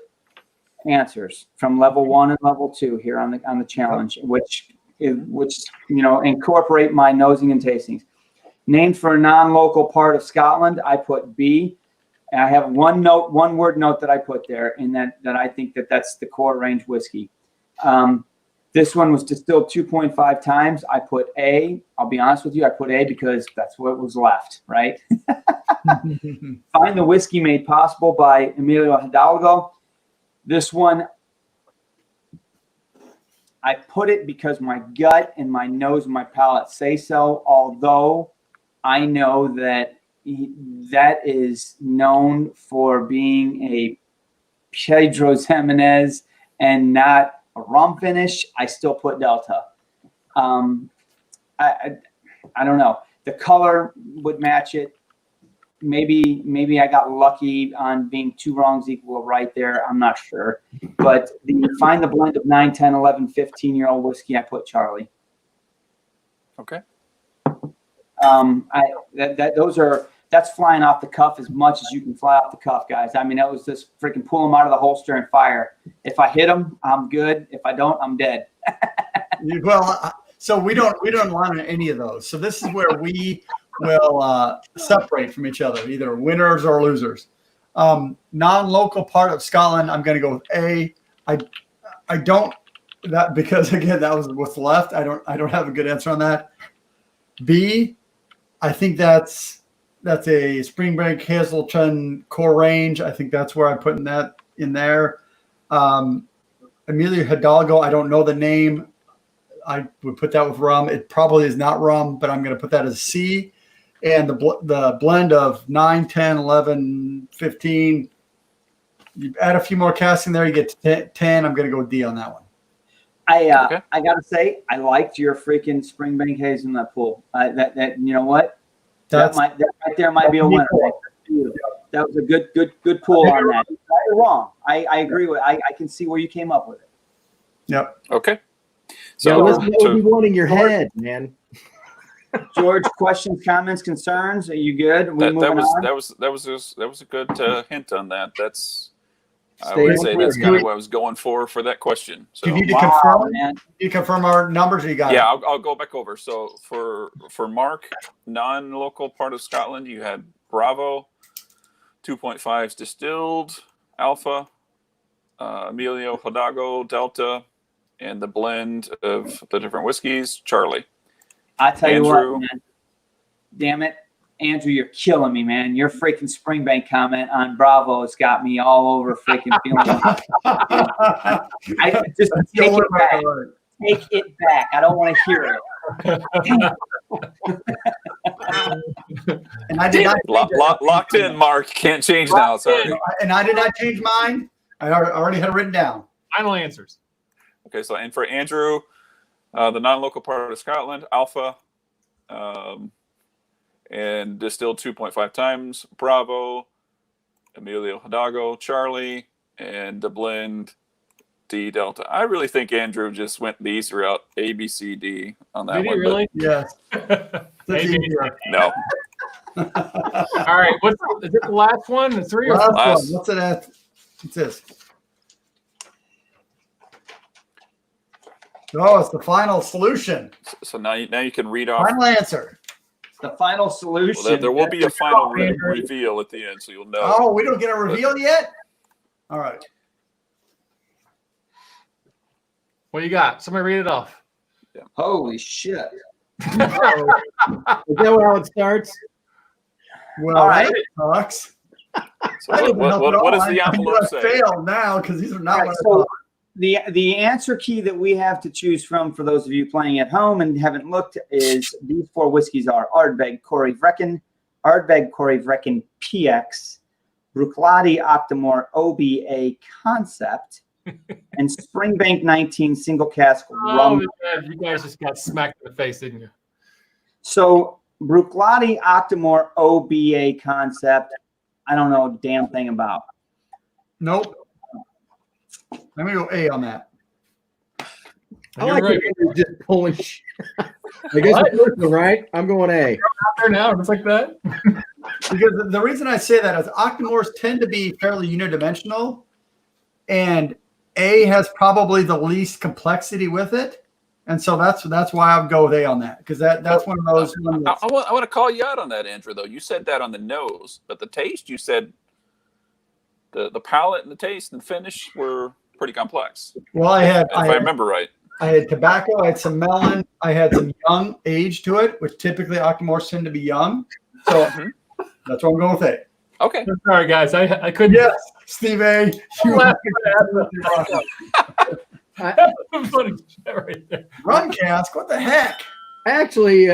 answers from level 1 and level 2 here on the challenge, which incorporate my nosing and tastings. Named for a non-local part of Scotland, I put B. And I have one word note that I put there, in that I think that's the core range whiskey. This one was distilled 2.5 times. I put A. I'll be honest with you, I put A because that's what was left, right? Find the Whiskey Made Possible by Emilio Hidalgo. This one, I put it because my gut and my nose and my palate say so, although I know that that is known for being a Pedro Jimenez and not a rum finish. I still put Delta. I don't know. The color would match it. Maybe I got lucky on being 2 wrongs equal a right there. I'm not sure. But find the blend of 9, 10, 11, 15-year-old whiskey, I put Charlie. Okay. That's flying off the cuff as much as you can fly off the cuff, guys. I mean, that was just freaking pull them out of the holster and fire. If I hit them, I'm good. If I don't, I'm dead. Well, so we don't want any of those. So this is where we will separate from each other, either winners or losers. Non-local part of Scotland, I'm going to go with A. I don't that because again that was what's left. I don't have a good answer on that. B, I think that's a Springbank Hazelton core range. I think that's where I'm putting that in there. Emilio Hidalgo, I don't know the name. I would put that with rum. It probably is not rum, but I'm going to put that as C. And the blend of 9, 10, 11, 15, you add a few more casks in there, you get to 10. I'm going to go D on that one. I got to say, I liked your freaking Springbank Hazelnut pool. That you know what? That right there might be a winner. That was a good pull on that. You're wrong. I agree with. I can see where you came up with it. Yep. Okay. So let's be wanting your head, man. George, questions, comments, concerns? Are you good? That was a good hint on that. I would say that's kind of what I was going for that question. So Do you need to confirm? Man. You confirm our numbers, or you got? Yeah, it? I'll go back over. So for Mark, non-local part of Scotland, you had Bravo, 2.5s distilled, Alpha, Emilio Hidalgo, Delta, and the blend of the different whiskeys, Charlie. I tell you what, man. Damn it. Andrew, you're killing me, man. Your freaking Springbank comment on Bravo has got me all over freaking feeling. I just take it back. Take it back. I don't want to hear it. And I did not locked in, Mark. Can't change now. Sorry. And I did not change mine. I already had it written down. Final answers. Okay, so and for Andrew, the non-local part of Scotland, Alpha. And distilled 2.5 times, Bravo, Emilio Hidalgo, Charlie, and the blend D Delta. I really think Andrew just went the easy route, A, B, C, D on that one. Did he really? Yes. No. All right. Is it the last one? The 3 or 4? Last one. What's it at? What's this? Oh, it's the final solution. So now you can read off. Final answer. The final solution. Well, there will be a final reveal at the end, so you'll know. Oh, we don't get a reveal yet? All right. What you got? Somebody read it off. Holy shit. Is that how it starts? Well, All right. that sucks. So what does the envelope say? Fail now because these are not Right, what I so thought. the answer key that we have to choose from for those of you playing at home and haven't looked is these four whiskeys are Ardbeg Corey Vrecken PX, Bruichladdich Octomore OBA Concept, and Springbank 19 single cask rum. Man, you guys just got smacked in the face, didn't you? So Bruichladdich Octomore OBA Concept, I don't know a damn thing about. Nope. I'm going to go A on that. I You're like right. it just pulling shit. I guess the first one, right? I'm going A. Out there now, just like that. Because the reason I say that is Octomores tend to be fairly unidimensional, and A has probably the least complexity with it. And so that's why I would go with A on that, because that's one of those. I want to call you out on that, Andrew, though. You said that on the nose, but the taste, you said the palate and the taste and finish were pretty complex. Well, If I remember right. I had tobacco, I had some melon, I had some young age to it, which typically Octomores tend to be young. So that's why I'm going with A. Okay. Sorry, guys. I couldn't. Yes, Steve A. You Laugh Funny shit right there. Run cask, what the heck? I actually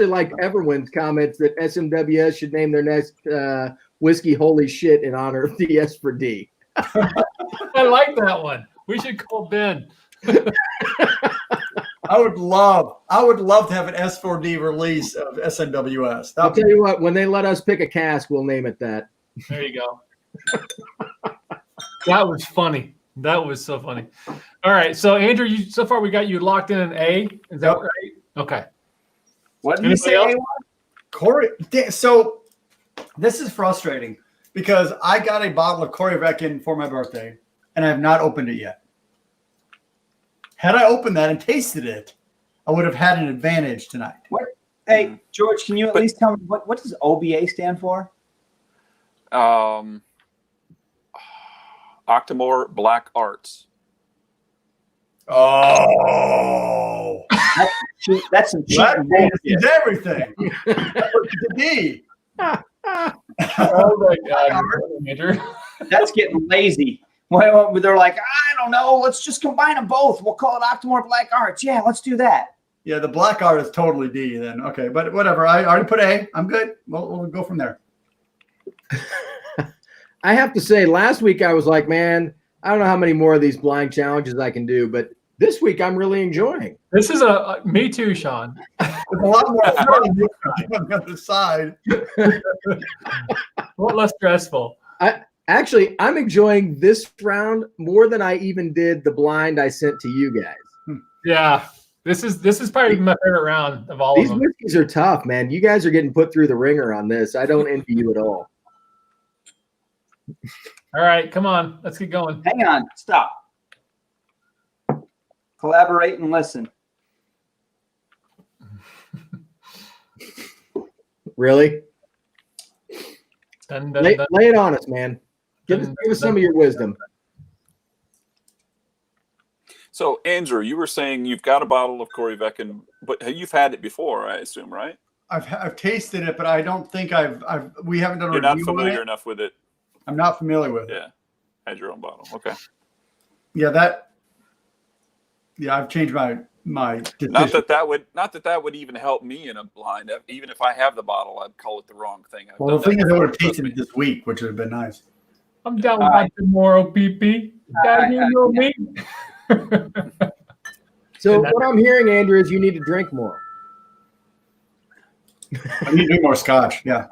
like Everwin's comments that SMWS should name their next whiskey "Holy Shit" in honor of the S for D. I like that one. We should call Ben. I would love to have an S4D release of SNWS. I'll tell you what, when they let us pick a cask, we'll name it that. There you go. That was funny. That was so funny. All right. So, Andrew, so far we got you locked in an A. Is that right? Okay. What did you say? Anybody else? Corey, so this is frustrating because I got a bottle of Corey Vrecken for my birthday and I have not opened it yet. Had I opened that and tasted it, I would have had an advantage tonight. What? Hey, George, can you at least tell me what does OBA stand for? Octomore Black Arts. Oh, That's some cheap that bullshit. is everything. The D. Oh my God, Andrew. That's getting lazy. Well, they're like, I don't know. Let's just combine them both. We'll call it Octomore Black Arts. Yeah, let's do that. Yeah, the black art is totally D then. Okay, but whatever. I already put A. I'm good. We'll go from there. I have to say, last week I was like, man, I don't know how many more of these blind challenges I can do, but this week I'm really enjoying. This is me too, Sean. There's a lot more fun on the other side. A lot less stressful. I'm enjoying this round more than I even did the blind I sent to you guys. Yeah. This is probably my favorite round of all These of them. whiskeys are tough, man. You guys are getting put through the ringer on this. I don't envy you at all. All right, come on. Let's get going. Hang on. Stop. Collaborate and listen. Really? Dun, dun, Lay dun. it on us, man. Give us some of your wisdom. So, Andrew, you were saying you've got a bottle of Corey Vrecken, but you've had it before, I assume, right? I've tasted it, but I don't think we haven't done a You're not review on familiar it. enough with it. I'm not familiar with it. Yeah. Had your own bottle. Okay. Yeah, I've changed my decision. Not that that would even help me in a blind. Even if I have the bottle, I'd call it the wrong thing. Well, the thing is, I would have tasted it this week, which would have been nice. I'm down with tomorrow, PP. Guys, you know me. So what I'm hearing, Andrew, is you need to drink more. I need to do more scotch. Yeah.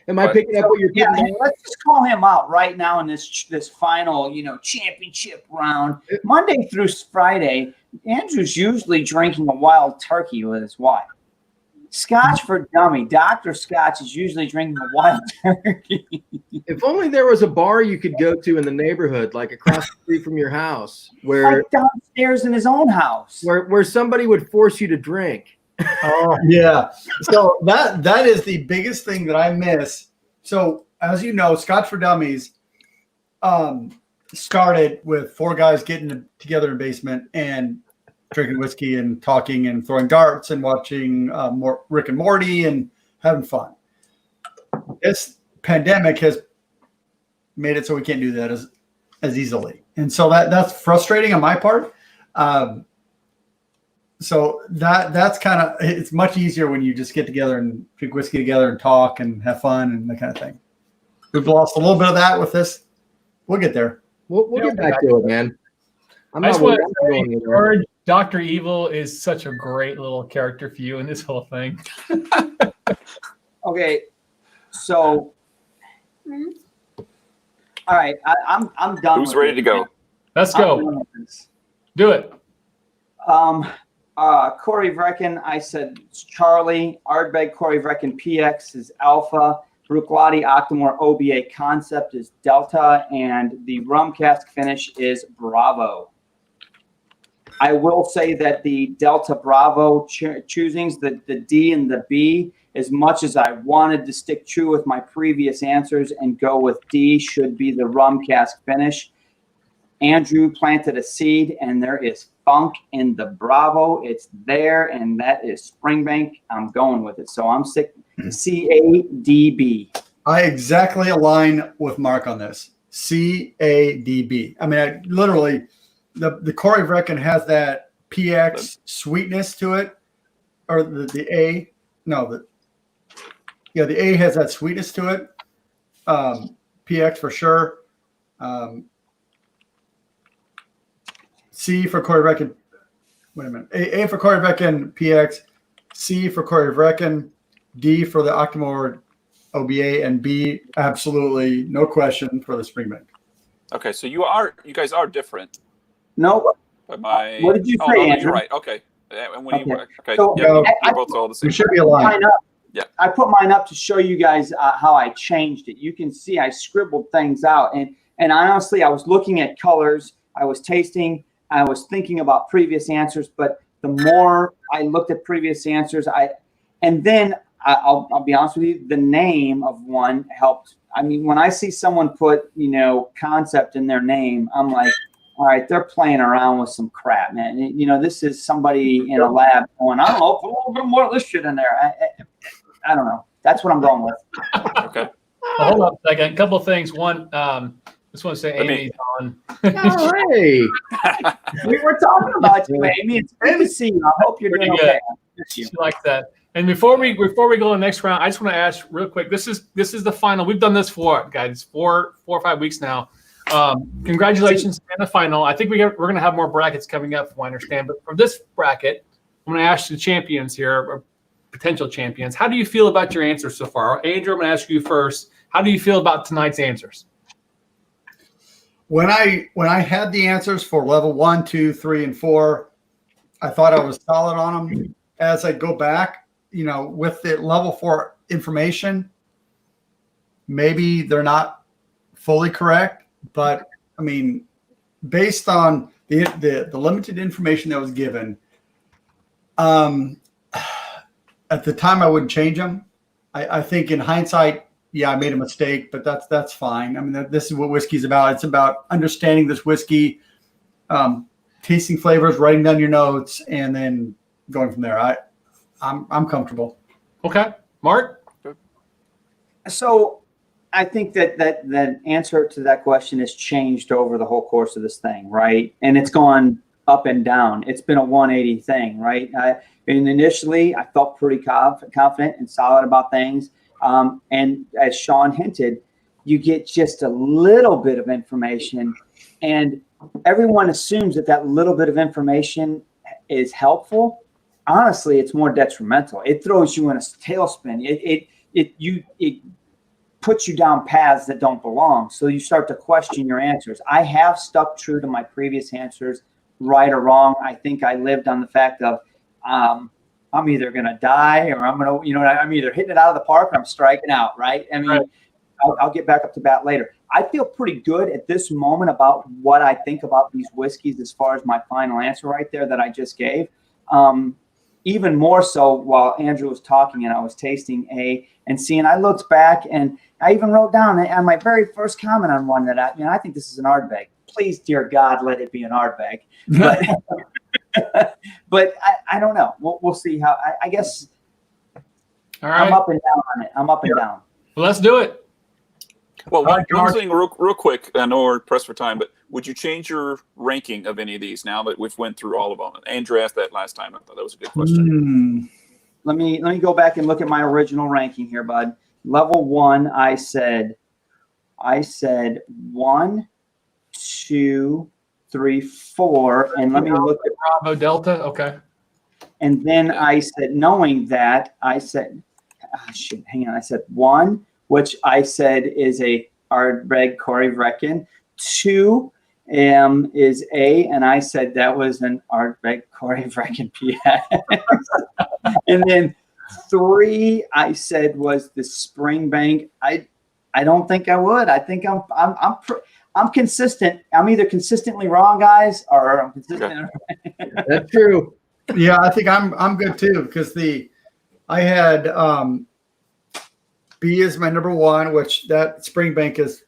Am I picking up what you're Yeah, putting down? let's just call him out right now in this final, championship round. Monday through Friday, Andrew's usually drinking a wild turkey with his wife. Scotch for dummy. Dr. Scotch is usually drinking a wild turkey. If only there was a bar you could go to in the neighborhood, like across the street from your house, where Like downstairs in his own house. somebody would force you to drink. Oh yeah. So that is the biggest thing that I miss. So as you know, Scotch for Dummies started with 4 guys getting together in a basement and drinking whiskey and talking and throwing darts and watching more Rick and Morty and having fun. This pandemic has made it so we can't do that as easily, and so that's frustrating on my part. So that's kind of, it's much easier when you just get together and drink whiskey together and talk and have fun and that kind of thing. We've lost a little bit of that with this. We'll get there. We'll get back to it, man. I just want to say, George, Dr. Evil is such a great little character for you in this whole thing. Okay, so all right, I'm done. Who's ready to go? Let's go. Do it. Corey Vrecken, I said Charlie. Ardbeg, Corey Vrecken, PX is Alpha. Bruichladdich, Octomore, OBA Concept is Delta. And the rum cask finish is Bravo. I will say that the Delta Bravo choosings, the D and the B, as much as I wanted to stick true with my previous answers and go with D, should be the rum cask finish. Andrew planted a seed, and there is funk in the Bravo. It's there, and that is Springbank. I'm going with it. So I'm sick. CADB. I exactly align with Mark on this. CADB. I mean, literally, the Corey Vrecken has that PX sweetness to it, or the A. No, the A has that sweetness to it. PX for sure. C for Corey Vrecken. Wait a minute. A for Corey Vrecken, PX. C for Corey Vrecken. D for the Octomore OBA, and B, absolutely no question, for the Springbank. Okay, so you guys are different. No. But my What did you say, no, Andrew? you're right. Okay. And when okay. So, Yeah, I you're both all the same. We should be aligned. Yeah. I put mine up to show you guys how I changed it. You can see I scribbled things out, and honestly, I was looking at colors, I was tasting, I was thinking about previous answers, but the more I looked at previous answers, and then I'll be honest with you, the name of one helped. I mean, when I see someone put, concept in their name, I'm like, all right, they're playing around with some crap, man. This is somebody in a lab going, I don't know, put a little bit more of this shit in there. I don't know. That's what I'm going with. Okay. Well, hold up a second. A couple of things. One, just want to say Amy's on. All right. We were talking about you, Amy. It's good to see you. I hope you're doing okay. She likes that. And before we go to the next round, I just want to ask real quick. This is the final. We've done this for, guys, 4 or 5 weeks now. Congratulations on the final. I think we're going to have more brackets coming up, from what I understand. But for this bracket, I'm going to ask the champions here, or potential champions. How do you feel about your answers so far? Andrew, I'm going to ask you first. How do you feel about tonight's answers? When I had the answers for level 1, 2, 3, and 4, I thought I was solid on them. As I go back, with the level 4 information, maybe they're not fully correct, but I mean, based on the limited information that was given, at the time I wouldn't change them. I think in hindsight, yeah, I made a mistake, but that's fine. I mean, this is what whiskey's about. It's about understanding this whiskey, tasting flavors, writing down your notes, and then going from there. I'm comfortable. Okay, Mark. So I think that answer to that question has changed over the whole course of this thing, right? And it's gone up and down. It's been a 180 thing, right? And initially, I felt pretty confident and solid about things. And as Sean hinted, you get just a little bit of information, and everyone assumes that little bit of information is helpful. Honestly, it's more detrimental. It throws you in a tailspin. It puts you down paths that don't belong. So you start to question your answers. I have stuck true to my previous answers, right or wrong. I think I lived on the fact of I'm either going to die or I'm either hitting it out of the park or I'm striking out, right? I mean, right. I'll get back up to bat later. I feel pretty good at this moment about what I think about these whiskeys as far as my final answer right there that I just gave. even more so while Andrew was talking and I was tasting A and C, and I looked back and I even wrote down on my very first comment on one that I think this is an Ardbeg. Please, dear God, let it be an Ardbeg. But but I don't know. We'll see how. I guess. All right. I'm up and down on it. I'm up and down. Well, let's do it. Well, one thing real quick, I know we're pressed for time, but would you change your ranking of any of these now that we've went through all of them? Andrew asked that last time. I thought that was a good question. Let me go back and look at my original ranking here, bud. Level 1, I said 1, 2, 3, 4, and let me look at Bravo Delta. Okay. And then I said, knowing that, I said, hang on. I said 1, which I said is a Ardbeg Corey Vrecken. 2 is A, and I said that was an Ardbeg Corey Vrecken PX. And then 3, I said was the Springbank. I don't think I would. I think I'm consistent. I'm either consistently wrong, guys, or I'm consistent. That's true. Yeah, I think I'm good too because I had B is my number 1, which that Springbank is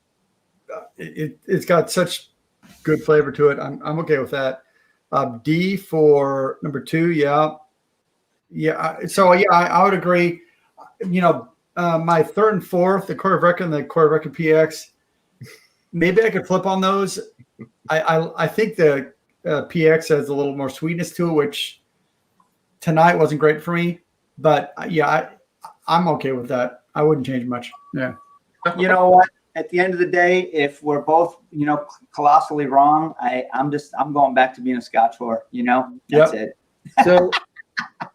it's got such good flavor to it. I'm okay with that. D for number 2, yeah. So yeah, I would agree. My 3rd and 4th, the Corey Vrecken, the Corey Vrecken PX. Maybe I could flip on those. I think the PX has a little more sweetness to it, which tonight wasn't great for me. But yeah, I'm okay with that. I wouldn't change much. Yeah. You know what? At the end of the day, if we're both, colossally wrong, I'm going back to being a Scotch whore. That's it. So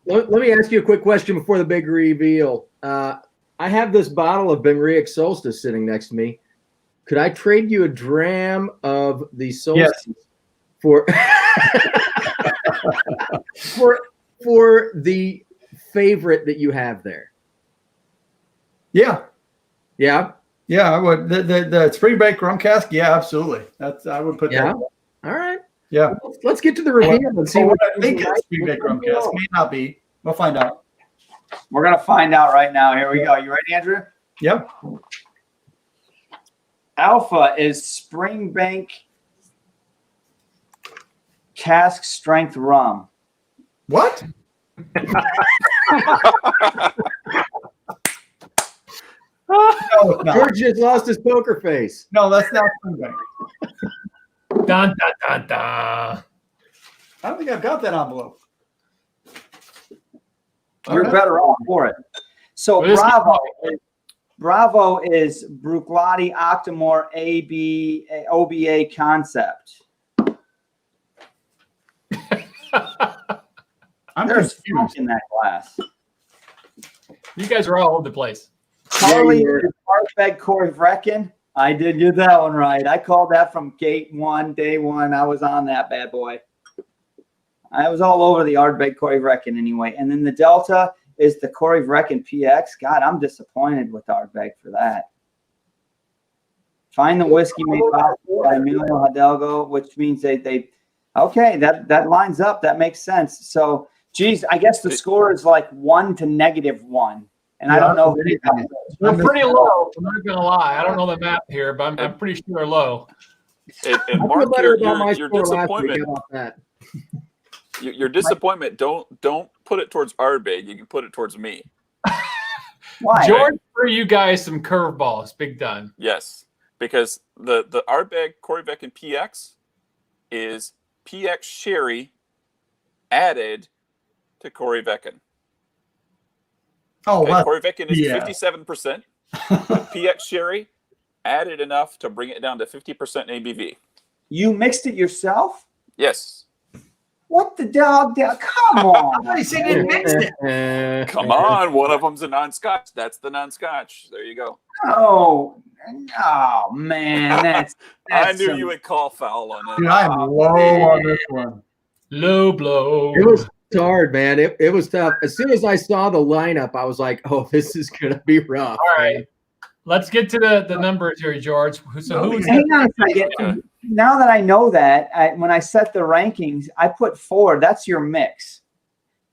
let me ask you a quick question before the big reveal. I have this bottle of Benriach Solstice sitting next to me. Could I trade you a dram of the Solstice for for the favorite that you have there? Yeah. Yeah. Yeah, I would. The Springbank rum cask. Yeah, absolutely. I would put that. All right. Yeah. Let's get to the reveal and see what I think it's Springbank rum cask. May not be. We'll find out. We're gonna find out right now. Here we go. You ready, Andrew? Yep. Alpha is Springbank cask strength rum. What? No, it's not. George just lost his poker face. No, that's not Springbank. Dun, dun, dun, dun. I don't think I've got that envelope. You're better off for it. So Bravo is Bruichladdich Octomore OBA concept. There's funk in that glass. You guys are all over the place. Charlie is Ardbeg Corey Vrecken. I did get that one right. I called that from gate 1, day 1. I was on that bad boy. I was all over the Ardbeg Corey Vrecken anyway. And then the Delta is the Corey Vrecken PX. God, I'm disappointed with Ardbeg for that. Find the whiskey made by Emilio Hidalgo, which means they okay, that lines up. That makes sense. So, geez, I guess the score is like 1 to -1. And I don't know. We're pretty low. I'm not going to lie. I don't know the map here, but I'm pretty sure they're low. And Mark, your disappointment. Your disappointment. Don't put it towards Ardbeg. You can put it towards me. Why? George threw you guys some curveballs. Big done. Yes, because the Ardbeg Corey Vrecken PX is PX sherry added to Corey Vrecken. Oh, Corey Vrecken is 57%. PX sherry added enough to bring it down to 50% ABV. You mixed it yourself? Yes. What the dog? Come on. I said it mixed it. Come on. One of them's a non-Scotch. That's the non-Scotch. There you go. Oh man. That's I knew you would call foul on it. Dude, I am low on this one. Low blow. It was hard, man. It was tough. As soon as I saw the lineup, I was like, "Oh, this is gonna be rough." All right, let's get to the numbers here, George. So who's hang on a second. Now that I know that, when I set the rankings, I put 4. That's your mix.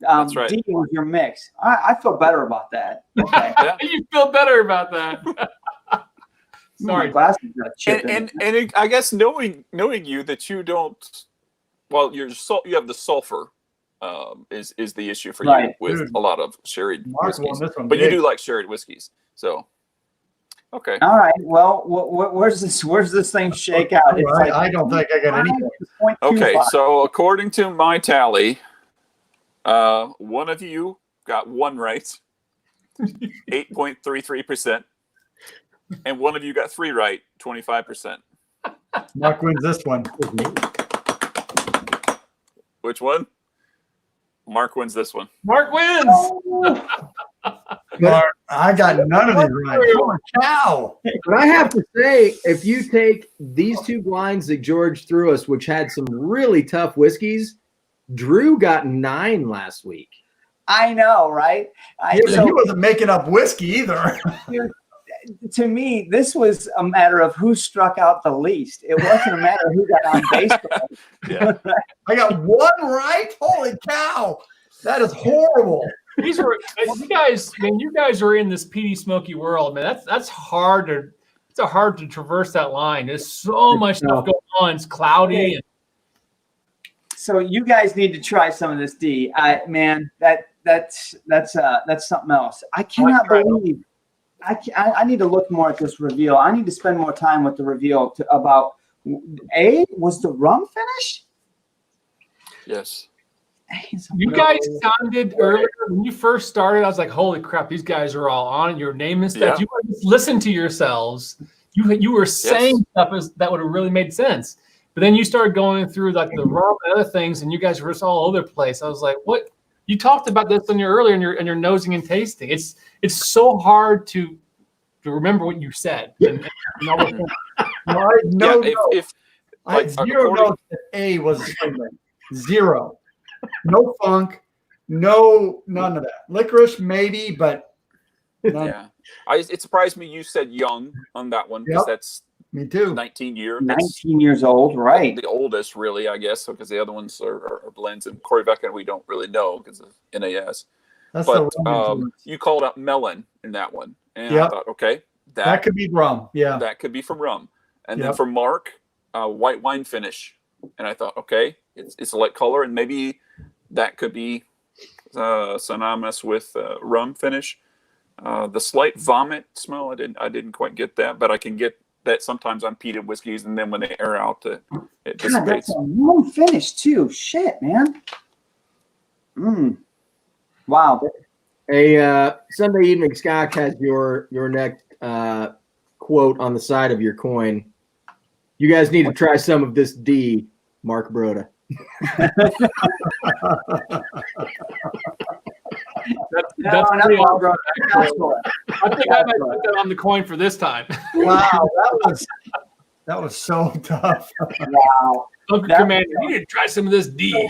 That's right. D was your mix. I feel better about that. Okay. Yeah. You feel better about that. My Sorry. glasses got a chip in And it. I guess knowing you that you don't, well, you have the sulfur is the issue for you Right. with Dude. a lot of sherry Mark won whiskeys. this one But you big. do like sherry whiskeys, so okay. All right. Well, where's this thing shake out? It's like I don't think I got anything. 0.25. Okay, so according to my tally, one of you got one right, 8.33%, and one of you got three right, 25%. Mark wins this one. Which one? Mark wins this one. Mark wins. Mark, I got none of these right. Holy cow! But I have to say, if you take these two blinds that George threw us, which had some really tough whiskeys, Drew got 9 last week. I know, right? Yeah, but he wasn't making up whiskey either. To me, this was a matter of who struck out the least. It wasn't a matter of who got on baseball. Yeah. I got one right. Holy cow! That is horrible. These are you guys. Man, you guys are in this peaty smoky world, man. That's hard to. It's hard to traverse that line. There's so much stuff going on. It's cloudy. And So you guys need to try some of this D. Man, that's something else. I cannot believe. I need to look more at this reveal. I need to spend more time with the reveal about was the rum finish? Yes. you guys sounded earlier when you first started. I was like, "Holy crap, these guys are all on your name and stuff." Yeah. You just listen to yourselves. You were saying stuff that would have really made sense. But then you started going through like the rum and other things, and you guys were just all over the place. I was like, "What?" You talked about this in your earlier in your nosing and tasting. It's so hard to remember what you said. And all the things. I had zero notes that A was a swingman. Zero. No funk. No, none of that. Licorice, maybe, but none. Yeah. It surprised me you said young on that one because that's Me too. 19 year. 19 years old, right? The oldest, really, I guess, because the other ones are blends. And Corvette, we don't really know because of NAS. That's But the rum. you called out melon in that one. And Yep. I thought, okay, That could be rum. Yeah. that could be from rum. And then Yep. for Mark, white wine finish. And I thought, okay, it's a light color, and maybe that could be synonymous with rum finish. The slight vomit smell, I didn't quite get that, but I can get that sometimes on peated whiskeys, and then when they air out, it God, dissipates. that's a rum finish too. Shit, man. Wow. A Sunday Evening Scotch has your next quote on the side of your coin. You guys need to try some of this D, Mark Broda. That's No, pretty no, awesome. bro. I think I might put that on the coin for this time. Wow. That was so tough. Wow. Uncle That- Commander, you need to try some of this D.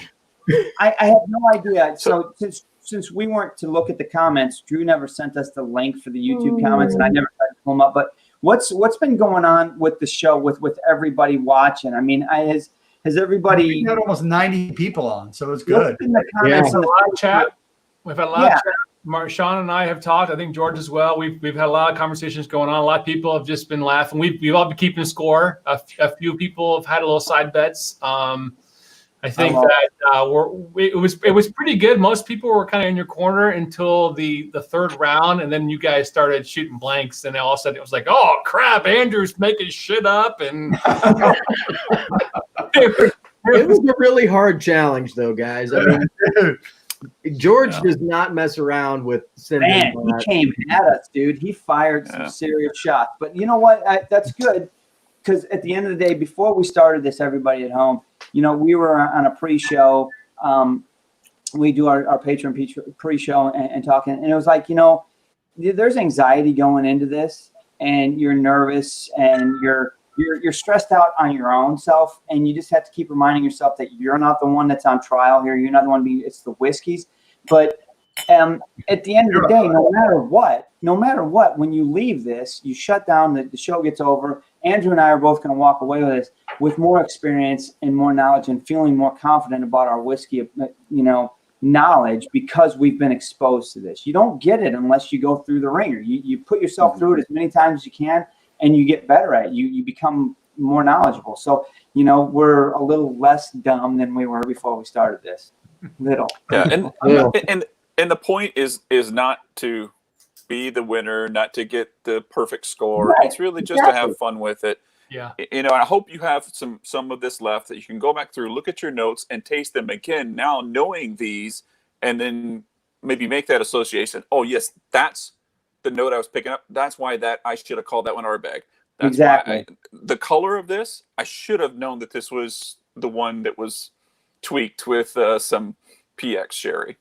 I have no idea. So since we weren't to look at the comments, Drew never sent us the link for the YouTube comments, and I never tried to pull them up. But what's been going on with the show with everybody watching? I mean, has everybody? We had almost 90 people on, so it's good. What's in the comments? We've had a lot of chat. We've had a lot Yeah. of chat. Sean and I have talked. I think George as well. We've had a lot of conversations going on. A lot of people have just been laughing. We've all been keeping score. A few people have had a little side bets. I think that it was pretty good. Most people were kind of in your corner until the third round, and then you guys started shooting blanks, and all of a sudden it was like, oh crap, Andrew's making shit up, and It was a really hard challenge, though, guys. I mean, George does not mess around with sending. Man, he came at us, dude. He fired some serious shots. But you know what? That's good, because at the end of the day, before we started this, everybody at home, we were on a pre-show. We do our Patreon pre-show and talking, and it was like, there's anxiety going into this, and you're nervous, and you're stressed out on your own self, and you just have to keep reminding yourself that you're not the one that's on trial here. You're not the one it's the whiskeys. But at the end of the day, no matter what, when you leave this, you shut down, the show gets over. Andrew and I are both going to walk away with this with more experience and more knowledge and feeling more confident about our whiskey, knowledge because we've been exposed to this. You don't get it unless you go through the ringer. You put yourself through it as many times as you can, and you get better at it. You become more knowledgeable. So, we're a little less dumb than we were before we started this. Little. Yeah, and the point is not to be the winner, not to get the perfect score. Right, It's really just to have fun with it. Yeah. I hope you have some of this left that you can go back through, look at your notes, and taste them again. Now knowing these, and then maybe make that association. Oh yes, that's the note I was picking up. That's why I should have called that one Ardbeg. That's Exactly. why the color of this, I should have known that this was the one that was tweaked with some PX sherry.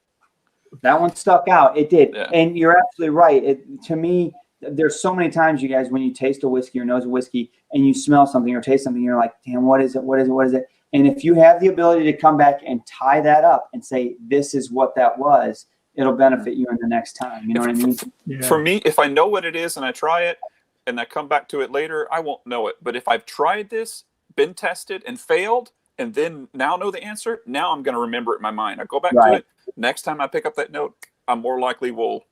That one stuck out. It did. Yeah. And you're absolutely right. To me, there's so many times, you guys, when you taste a whiskey or nose a whiskey and you smell something or taste something, you're like, damn, what is it? What is it? What is it? And if you have the ability to come back and tie that up and say, this is what that was, it'll benefit you in the next time. You know what I mean? Yeah. For me, if I know what it is and I try it and I come back to it later, I won't know it. But if I've tried this, been tested and failed, and then now know the answer, now I'm going to remember it in my mind. I go back to it. Next time I pick up that note, I more likely will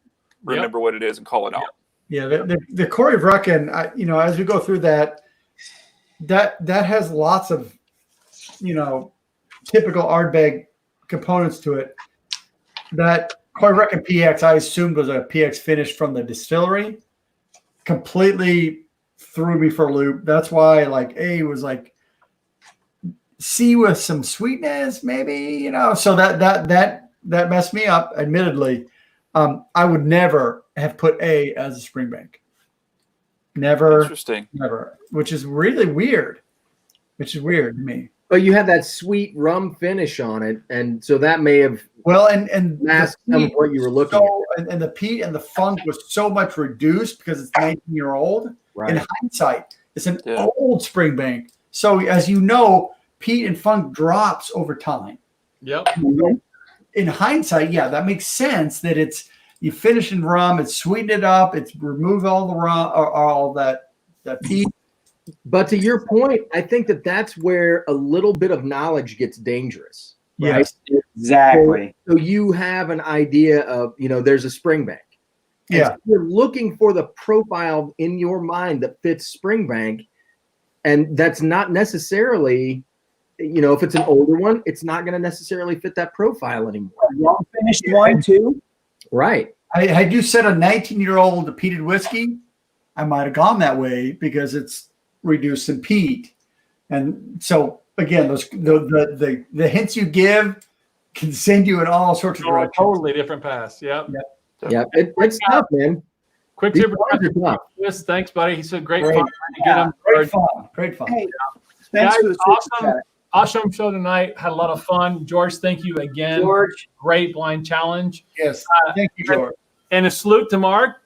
remember what it is and call it out. Yeah, the Corey Vrecken, as we go through that has lots of, typical Ardbeg components to it. That Corey Vrecken PX, I assumed was a PX finish from the distillery. Completely threw me for a loop. That's why, A was like C with some sweetness, maybe, So that messed me up. Admittedly, I would never have put A as a Springbank. Never. Interesting. Never. Which is really weird. Which is weird to me. But you had that sweet rum finish on it, and so that may have and masked some of what you were looking at. And the peat and the funk was so much reduced because it's 19-year-old. Right. In hindsight, it's an old Springbank. So as you know, peat and funk drops over time. Yep. In hindsight, yeah, that makes sense that you finish in rum, it's sweetened it up, it's removed all the rum or all that peat. But to your point, I think that's where a little bit of knowledge gets dangerous. Right? Yes, exactly. So you have an idea of, there's a Springbank. And yeah. so you're looking for the profile in your mind that fits Springbank. And that's not necessarily, if it's an older one, it's not going to necessarily fit that profile anymore. Rum finished one too. Right. Had you said a 19-year-old peated whiskey, I might have gone that way because it's reduced in peat. And so again, those the hints you give can send you in all sorts of directions. Totally different paths. Yep. Yeah. It's tough, man. Quick These tip. guys are tough. Yes, thanks, buddy. He said great Great. fun to get him. Great fun. Hey, thanks Guys, for the super chat. awesome show tonight. Had a lot of fun. George, thank you again. George. Great blind challenge. Yes. Thank you, George. And a salute to Mark,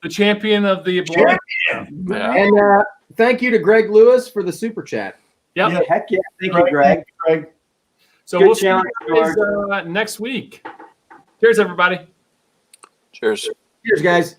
the champion of the blind. Yeah. And thank you to Greg Lewis for the super chat. Yep. Yeah. Heck yeah. Thank you, Greg. Greg. So Good we'll see you challenge, guys next week. Cheers, everybody. Cheers. Cheers, guys.